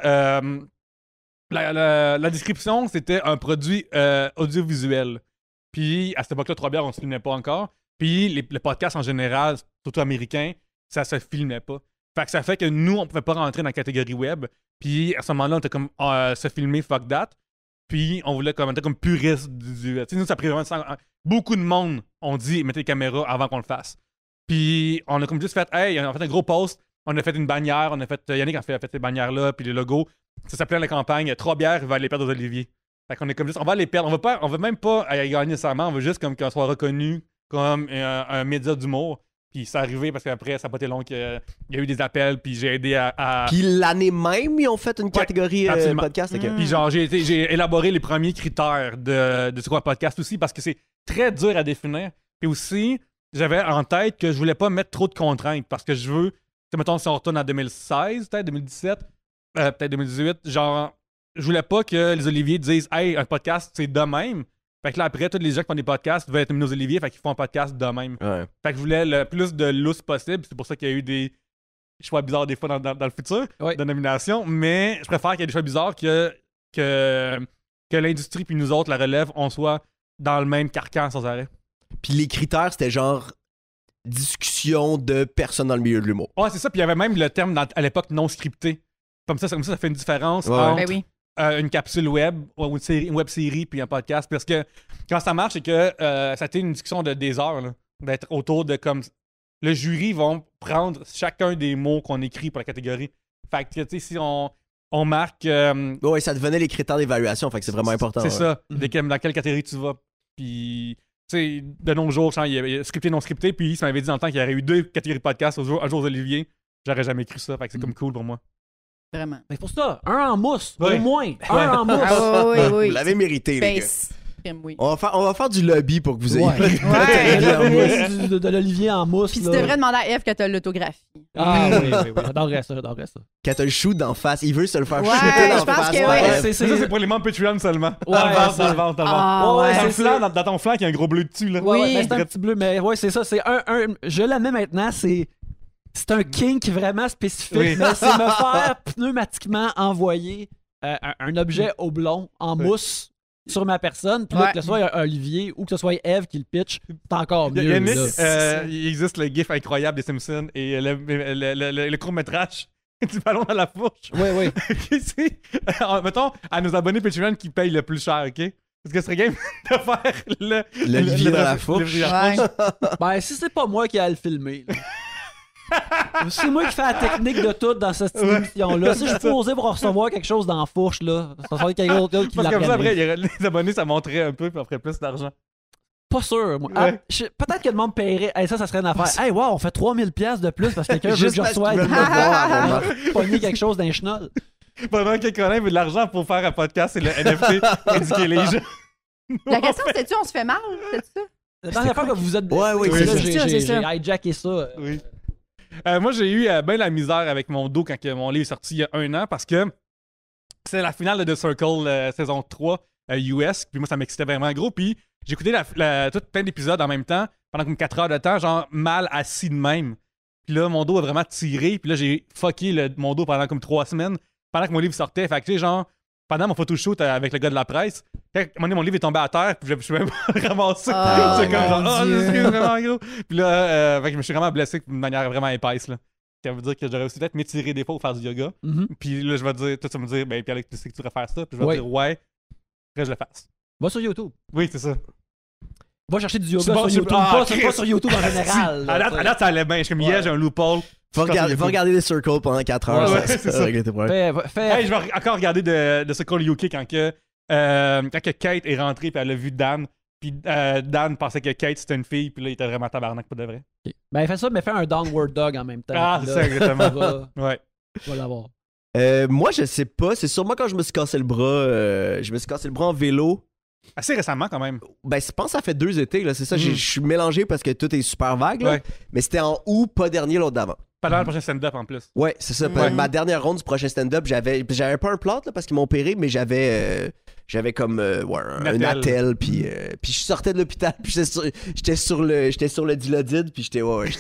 La description, c'était un produit audiovisuel. Puis à cette époque-là, 3 bières, on ne se filmait pas encore. Puis le podcast en général, surtout américain, ça se filmait pas. Fait que ça fait que nous, on pouvait pas rentrer dans la catégorie web. Puis à ce moment-là, on était comme se filmer, fuck that. Puis on voulait comme, on était comme puriste du. Tu sais, nous, ça a pris vraiment. Beaucoup de monde ont dit mettez les caméras avant qu'on le fasse. Puis on a comme juste fait, hey, on a fait un gros post. On a fait une bannière, Yannick a fait ces bannières-là, puis les logos. Ça s'appelait la campagne 3 bières vers les perdre aux Olivier. Fait qu'on est comme juste, on va les perdre. On veut même pas gagner nécessairement, on veut juste comme qu'on soit reconnu comme un média d'humour. Puis c'est arrivé parce qu'après, ça n'a pas été long qu'il y a eu des appels, puis j'ai aidé à. Puis l'année même, ils ont fait une catégorie absolument. podcast. ok. Puis genre, j'ai élaboré les premiers critères de ce quoi podcast aussi parce que c'est très dur à définir. Puis aussi, j'avais en tête que je voulais pas mettre trop de contraintes parce que je veux, mettons, si on retourne en 2016, peut-être 2017, peut-être 2018, genre, je voulais pas que les Oliviers disent hey, un podcast, c'est de même. Fait que là, après, tous les gens qui font des podcasts veulent être nominés aux Oliviers, fait qu'ils font un podcast de même. Ouais. Fait que je voulais le plus de lousse possible. C'est pour ça qu'il y a eu des choix bizarres des fois dans le futur de nomination. Mais je préfère qu'il y ait des choix bizarres que l'industrie puis nous autres, la relève, on soit dans le même carcan sans arrêt. Puis les critères, c'était genre discussion de personnes dans le milieu de l'humour. Ouais, c'est ça. Puis il y avait même le terme à l'époque non scripté. Comme ça fait une différence entre Ben oui. une capsule web ou une web série puis un podcast. Parce que quand ça marche, c'est que ça a été une discussion de des heures, là, d'être autour de comme. Le jury vont prendre chacun des mots qu'on écrit pour la catégorie. Fait que, tu sais, si on marque. Ouais, ça devenait les critères d'évaluation, fait que c'est vraiment important. C'est ouais. ça. Dans quelle catégorie tu vas. Puis, tu sais, de nos jours, il y a scripté, non scripté. Puis, ça m'avait dit dans le temps qu'il y aurait eu 2 catégories de podcast un jour aux Olivier. J'aurais jamais écrit ça. Fait que c'est comme cool pour moi. Vraiment. C'est pour ça, un en mousse, Ouais. au moins. Un en mousse. Ah oui, oui. Vous l'avez mérité, les gars. Face. Oui. On va faire du lobby pour que vous ayez Ouais. pas de Ouais. catégorie en mousse. de l'Olivier en mousse. Puis tu là. devrais demander à Eve que t'as l'autographie. Ah oui. J'adorerais ça. Quand t'as le shoot d'en face, il veut se le faire Ouais, shooter je d'en pense face. que par oui. Eve. c'est- Ça, c'est pour les membres Patreon seulement. Ouais, dans le ventre, c'est- dans le ventre, dans le ventre. Ah, Ouais, ouais. Dans le c'est flanc, ça. dans ton flanc, il y a un gros bleu dessus, là. Ouais, Oui. ben, c'est un petit bleu, mais ouais, c'est ça. Je la mets maintenant, c'est un kink vraiment spécifique. Oui. Mais c'est me faire pneumatiquement envoyer un objet oblong en Oui. mousse sur ma personne. Puis là, Ouais. que ce soit Olivier ou que ce soit Eve qui le pitch, c'est encore Il y mieux. a Nick, là. il existe le gif incroyable des Simpsons et le court-métrage du ballon dans la fourche. Oui, oui. Mettons, à nos abonnés Patreon qui payent le plus cher, OK? Est-ce que ce serait game de faire L'Olivier dans la fourche? l'Olivier dans la Ouais. fourche? Ben, si c'est pas moi qui ai à le filmer. là. C'est moi qui fais la technique de tout dans cette Ouais. émission-là. Si je suis posé pour recevoir quelque chose dans la fourche, là, ça serait quelqu'un d'autre qui Parce que comme ça, après, l'organise. il y aurait- les abonnés, ça monterait un peu, puis on ferait plus d'argent. Pas sûr, moi. Ouais. Peut-être que le monde paierait. Hey, ça serait une affaire. Hey, wow, on fait 3000$ de plus parce que quelqu'un veut Juste que je parce reçoive. qu'ils veulent me voir à mon bar. Pogner quelque chose d'un chenol. Pendant que Colin veut de l'argent pour faire un podcast, c'est le NFT, éduquer les gens. La question, c'était-tu, on se fait mal? C'est ça? La dernière fois que vous vous êtes Ouais, oui, blessé, c'est là, ça. j'ai C'est ça. hijacké ça. Oui. Moi, j'ai eu bien la misère avec mon dos quand mon livre est sorti il y a 1 an parce que c'est la finale de The Circle saison 3 US. Puis moi, ça m'excitait vraiment gros. Puis j'ai écouté tout plein d'épisodes en même temps pendant comme 4 heures de temps, genre mal assis de même. Puis là, mon dos a vraiment tiré. Puis là, j'ai fucké mon dos pendant comme 3 semaines pendant que mon livre sortait. Fait que tu sais, genre, pendant mon photoshoot avec le gars de la presse, quand à un moment donné, mon livre est tombé à terre, puis je suis même ramassé. Oh, C'est comme genre, mon oh, Dieu. c'est vraiment gros. Puis là, fait que je me suis vraiment blessé de manière vraiment épaisse. Là. Ça veut dire que j'aurais aussi peut-être m'étirer des fois ou faire du yoga. Mhm. Puis là, je vais dire, toi, tu vas me dire, ben, Pierre, tu sais que tu devrais faire ça. Puis je vais Ouais. dire, ouais. Après, je le fasse. Va sur YouTube. Oui, c'est ça. Va chercher du yoga C'est bon, sur c'est- YouTube. ah, Pas Chris. sur YouTube en général. là, À tu sais. date, ça allait bien. Je suis comme, yeah, j'ai un loophole. Va regarder les Circles pendant 4 heures. Ouais, ça c'est va ça. régler tes problèmes. Fais- Hey, je vais encore regarder de ce call UK quand que Kate est rentrée puis elle a vu Dan. Puis Dan pensait que Kate c'était une fille, puis là il était vraiment tabarnak pour de vrai. Ok. Ben, fais ça, mais fais un downward dog en même temps. Ah, Puis c'est là, ça, exactement. tu vas- Ouais. tu vas l'avoir. Moi, je sais pas. C'est sûrement quand je me suis cassé le bras. Je me suis cassé le bras en vélo. Assez récemment quand même. Ben, je pense que ça fait 2 étés, là. C'est ça. Mhm. Je suis mélangé parce que tout est super vague, là. Ouais. Mais c'était en août, pas dernier, l'autre d'avant. Pendant le prochain stand-up en plus. Ouais, c'est ça. Ouais. Ma dernière ronde du prochain stand-up, j'avais pas un plâtre, là, parce qu'ils m'ont opéré, mais j'avais comme un attelle. attelle, puis je sortais de l'hôpital, puis j'étais sur le Dilodid, puis j'étais weird.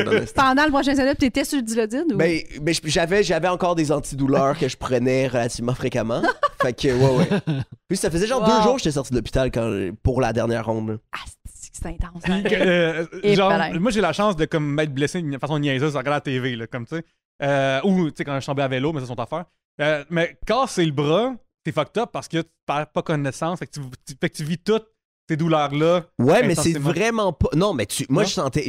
honnêtement. Pendant le prochain stand-up, t'étais sur le Dilodid? Ou... Mais j'avais encore des antidouleurs que je prenais relativement fréquemment. Fait que, ouais. Puis ça faisait genre Wow. 2 jours que j'étais sorti de l'hôpital pour la dernière ronde. là. Ah, c'est intense. Puis, Et genre, pareil. moi j'ai la chance de comme m'être blessé d'une façon niaiseuse en regardant la TV, là, comme tu sais. Ou tu sais, quand je suis tombé à vélo, mais ça, c'est son affaire. Mais casser le bras, c'est fucked up parce que tu perds pas connaissance. Fait que tu vis toutes ces douleurs-là. Ouais, mais c'est intensément. vraiment pas. Non, mais moi, Non? je sentais.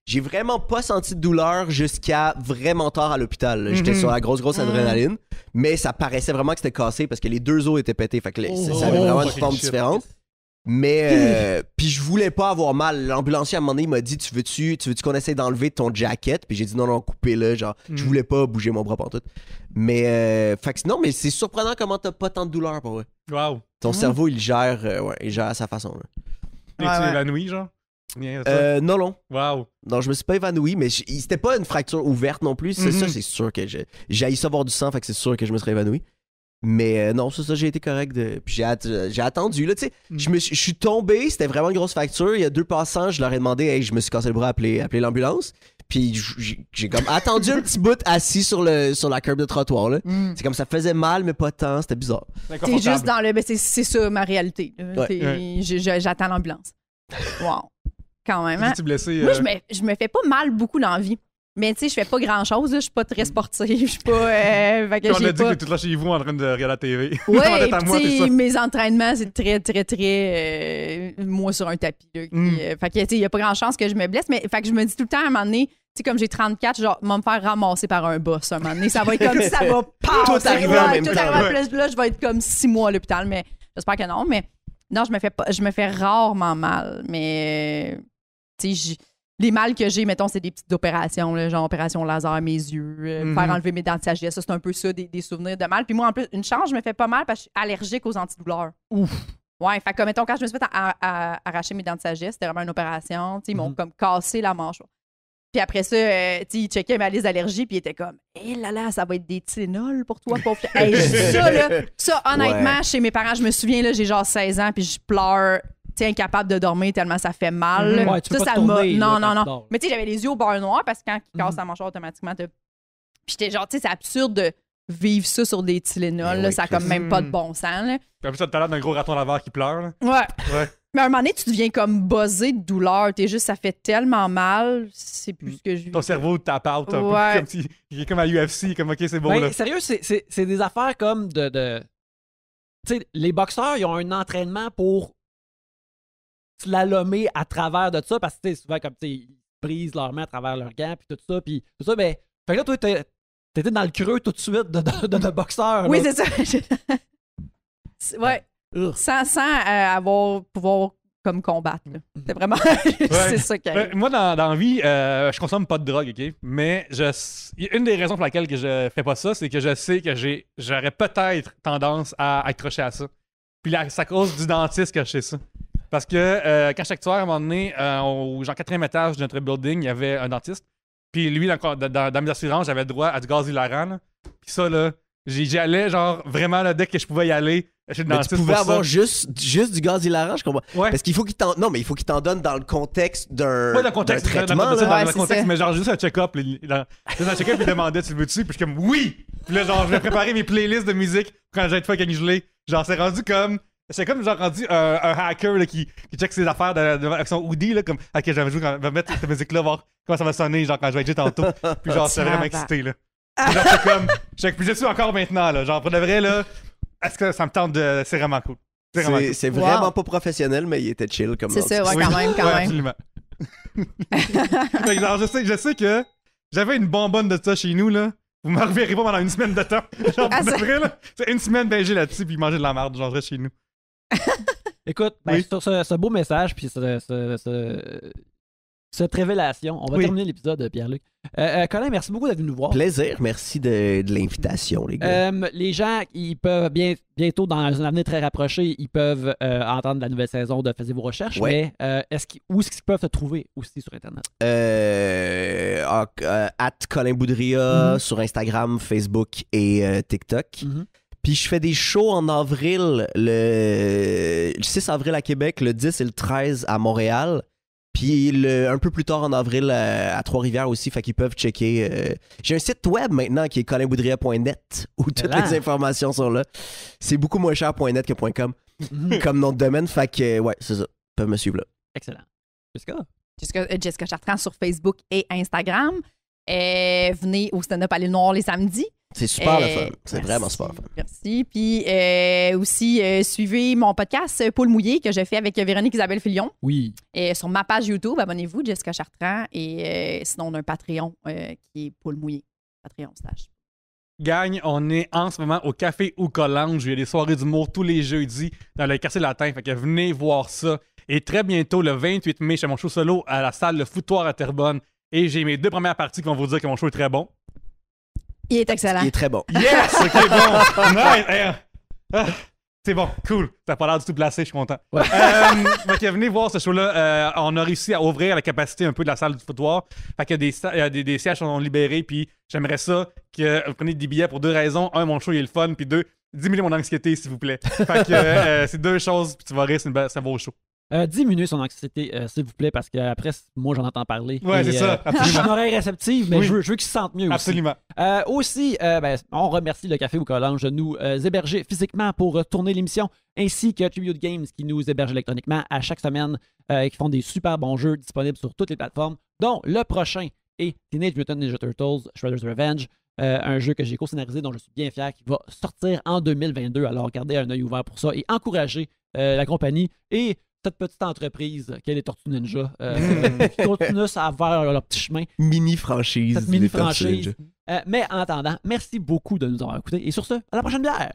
J'ai vraiment pas senti de douleur jusqu'à vraiment tard à l'hôpital. là. J'étais Mhm. sur la grosse adrénaline, mais ça paraissait vraiment que c'était cassé parce que les 2 os étaient pétés. Fait que ça avait vraiment une fucking forme shit. différente. Mais puis je voulais pas avoir mal. L'ambulancier à un moment donné il m'a dit tu veux-tu qu'on essaie d'enlever ton jacket? Puis j'ai dit non, coupez-le. Genre, je voulais pas bouger mon bras pantoute. Mais fait que non, mais c'est surprenant comment t'as pas tant de douleur pour vrai. Wow. Ton cerveau il gère à sa façon. Là. T'es-tu ouais. évanoui, genre? Bien, ça. Non. Wow. Non, je me suis pas évanoui, mais c'était pas une fracture ouverte non plus. C'est Mhm. ça, c'est sûr que j'ai haï ça voir du sang, fait que c'est sûr que je me serais évanoui. Mais non, c'est ça, j'ai été correct. Puis j'ai attendu. Là, tu sais, je suis tombé, c'était vraiment une grosse facture. Il y a 2 passants, je leur ai demandé, hey, je me suis cassé le bras, appeler l'ambulance. Puis j'ai comme attendu un petit bout assis sur la curb de trottoir. Là. C'est comme ça faisait mal, mais pas tant. C'était bizarre. C'est juste dans le. Ben, c'est ça ma réalité. J'attends l'ambulance. Wow. Quand même. Hein? Blessé, Moi, je me fais pas mal beaucoup dans la vie. Mais tu sais, je fais pas grand-chose. Je suis pas très sportive. Je suis pas... on a dit que t'es tout là chez vous en train de regarder la TV. Oui, mes entraînements, c'est très, très, très... moi sur un tapis. Là, fait que, tu sais, il y a pas grand-chance que je me blesse. Mais fait que je me dis tout le temps, à un moment donné, tu sais, comme j'ai 34, genre, me faire ramasser par un boss à un moment donné. Ça va être comme ça va passer. Tout arriver en même temps. Là, je vais être comme 6 mois à l'hôpital. Mais j'espère que non. Mais non, je me fais rarement mal. Mais, tu sais, les mal que j'ai, mettons, c'est des petites opérations, là, genre opération laser à mes yeux, faire enlever mes dents de sagesse. Ça, c'est un peu ça, des souvenirs de mal. Puis moi, en plus, une chance, je me fais pas mal parce que je suis allergique aux antidouleurs. Ouf! Ouais, fait que, mettons, quand je me suis fait arracher mes dents de sagesse, c'était vraiment une opération. Ils m'ont comme cassé la mâchoire. Puis après ça, ils checkaient ma liste d'allergies, puis ils étaient comme, hé là là, ça va être des Tylenol pour toi, pauvre. Hey, ça, honnêtement, chez mes parents, je me souviens, là, j'ai genre 16 ans, puis je pleure. T'es incapable de dormir tellement ça fait mal. Ouais, tu peux pas tourner, non. Mais tu sais, j'avais les yeux au beurre noir parce que quand ils cassent la mâchoire automatiquement, puis j'étais genre, tu sais, c'est absurde de vivre ça sur des Tylenol. Là, ça a comme même pas de bon sens. Là. Puis après ça, t'as l'air d'un gros raton laveur qui pleure. Là. Ouais. Mais à un moment donné, tu deviens comme buzzé de douleur. T'es juste, ça fait tellement mal. C'est plus ce que je vis. Ton cerveau tape out un peu comme si, il est comme à UFC, comme OK, c'est bon. Ben, là. Sérieux, c'est des affaires comme de... Tu sais, les boxeurs, ils ont un entraînement pour slalomer à travers de ça parce que souvent comme ils brisent leurs mains à travers leurs gants puis tout ça ben fait que là toi t'étais dans le creux tout de suite de boxeur. Oui, là. c'est ça. Ouais. Sans pouvoir comme combattre. Là. C'est vraiment c'est ça qui arrive. Moi dans la vie, je consomme pas de drogue, OK, mais une des raisons pour laquelle que je fais pas ça, c'est que je sais que j'aurais peut-être tendance à accrocher à ça. Puis là, c'est à cause du dentiste que je sais ça. Parce que quand j'étais actuaire, à un moment donné, au genre 4e étage de notre building, il y avait un dentiste. Puis lui, dans mes assurances, j'avais le droit à du gaz hilarant. Là. Puis ça, là, j'y allais genre vraiment là, dès que je pouvais y aller chez le dentiste. Tu pouvais avoir juste du gaz hilarant, je comprends. Ouais. Parce qu'il faut qu'il t'en... Non, mais il faut qu'il t'en donne dans le contexte d'un traitement. Dans le contexte, mais genre juste un check-up. Dans un check-up, il demandait tu le veux-tu? Puis je suis comme oui! Puis là, genre, je vais préparer mes playlists de musique quand j'ai été fait avec gelé. Genre, c'est rendu comme. C'est comme genre rendu un hacker là, qui check ses affaires avec son hoodie là, comme ok, je vais mettre cette musique là, voir comment ça va sonner genre quand je vais être juste tantôt. Puis genre c'est vraiment excité là. Puis genre c'est comme je suis encore maintenant là, genre pour de vrai là, est-ce que ça me tente de c'est vraiment cool. C'est vraiment pas professionnel mais il était chill comme c'est ça, ouais, quand même. Absolument. Genre, je sais que j'avais une bonbonne de ça chez nous là. Vous me reverrez pas pendant une semaine de temps. Genre pour de vrai là, c'est une semaine j'ai là-dessus puis manger de la merde, genre chez nous. Écoute, sur ce beau message, puis cette révélation, on va terminer l'épisode, Pierre-Luc. Colin, merci beaucoup d'être venu nous voir. Plaisir, merci de l'invitation, les gars. Les gens, ils peuvent bientôt, dans un avenir très rapproché, ils peuvent entendre la nouvelle saison de Faisez vos recherches, mais où est-ce qu'ils peuvent te trouver aussi sur Internet? Colin Boudria sur Instagram, Facebook et TikTok. Puis je fais des shows en avril, le 6 avril à Québec, le 10 et le 13 à Montréal. Puis un peu plus tard en avril à Trois-Rivières aussi, fait qu'ils peuvent checker. J'ai un site web maintenant qui est colinboudria.net où toutes les informations sont là. C'est beaucoup moins cher.net que .com comme nom de domaine, fait que ouais, c'est ça. Ils peuvent me suivre là. Excellent. Jessica Chartrand sur Facebook et Instagram. Venez au stand-up à l'île Noire les samedis. C'est super le fun. C'est vraiment super le fun. Merci. Puis aussi, suivez mon podcast Paul Mouillé que j'ai fait avec Véronique Isabelle Filion. Oui. Sur ma page YouTube, abonnez-vous, Jessica Chartrand. Et sinon, on a un Patreon qui est Paul Mouillé. Patreon / Gang, on est en ce moment au Café Oukolange. Il y a des soirées d'humour tous les jeudis dans le quartier latin. Fait que venez voir ça. Et très bientôt, le 28 mai, je fais mon show solo à la salle Le Foutoir à Terrebonne. Et j'ai mes 2 premières parties qui vont vous dire que mon show est très bon. Il est excellent. Il est très bon. Yes! OK, bon. Nice! C'est bon, cool. Ça n'a pas l'air du tout placé, je suis content. Ouais. Venez voir ce show-là. On a réussi à ouvrir la capacité un peu de la salle du foutoir. Fait que des sièges sont libérés. Puis j'aimerais ça que vous preniez des billets pour 2 raisons. 1, mon show il est le fun. Puis 2, diminuer mon anxiété, s'il vous plaît. Fait que c'est 2 choses, puis tu vas rire, ça vaut chaud. Diminuer son anxiété, s'il vous plaît, parce qu'après, moi, j'en entends parler. Ouais, c'est ça, Je suis une oreille réceptive, mais Oui. je veux qu'ils se sentent mieux aussi. Absolument. Aussi, on remercie le Café au Collange de nous héberger physiquement pour tourner l'émission, ainsi que Tribute Games qui nous héberge électroniquement à chaque semaine, qui font des super bons jeux disponibles sur toutes les plateformes, dont le prochain est Teenage Mutant Ninja Turtles Shredder's Revenge, un jeu que j'ai co-scénarisé, dont je suis bien fier, qui va sortir en 2022. Alors, gardez un œil ouvert pour ça et encouragez la compagnie et cette petite entreprise qu'est les Tortues Ninja, qui continuent à faire leur petit chemin. Mini-franchise. Cette mini-franchise. Mais en attendant, merci beaucoup de nous avoir écoutés. Et sur ce, à la prochaine bière!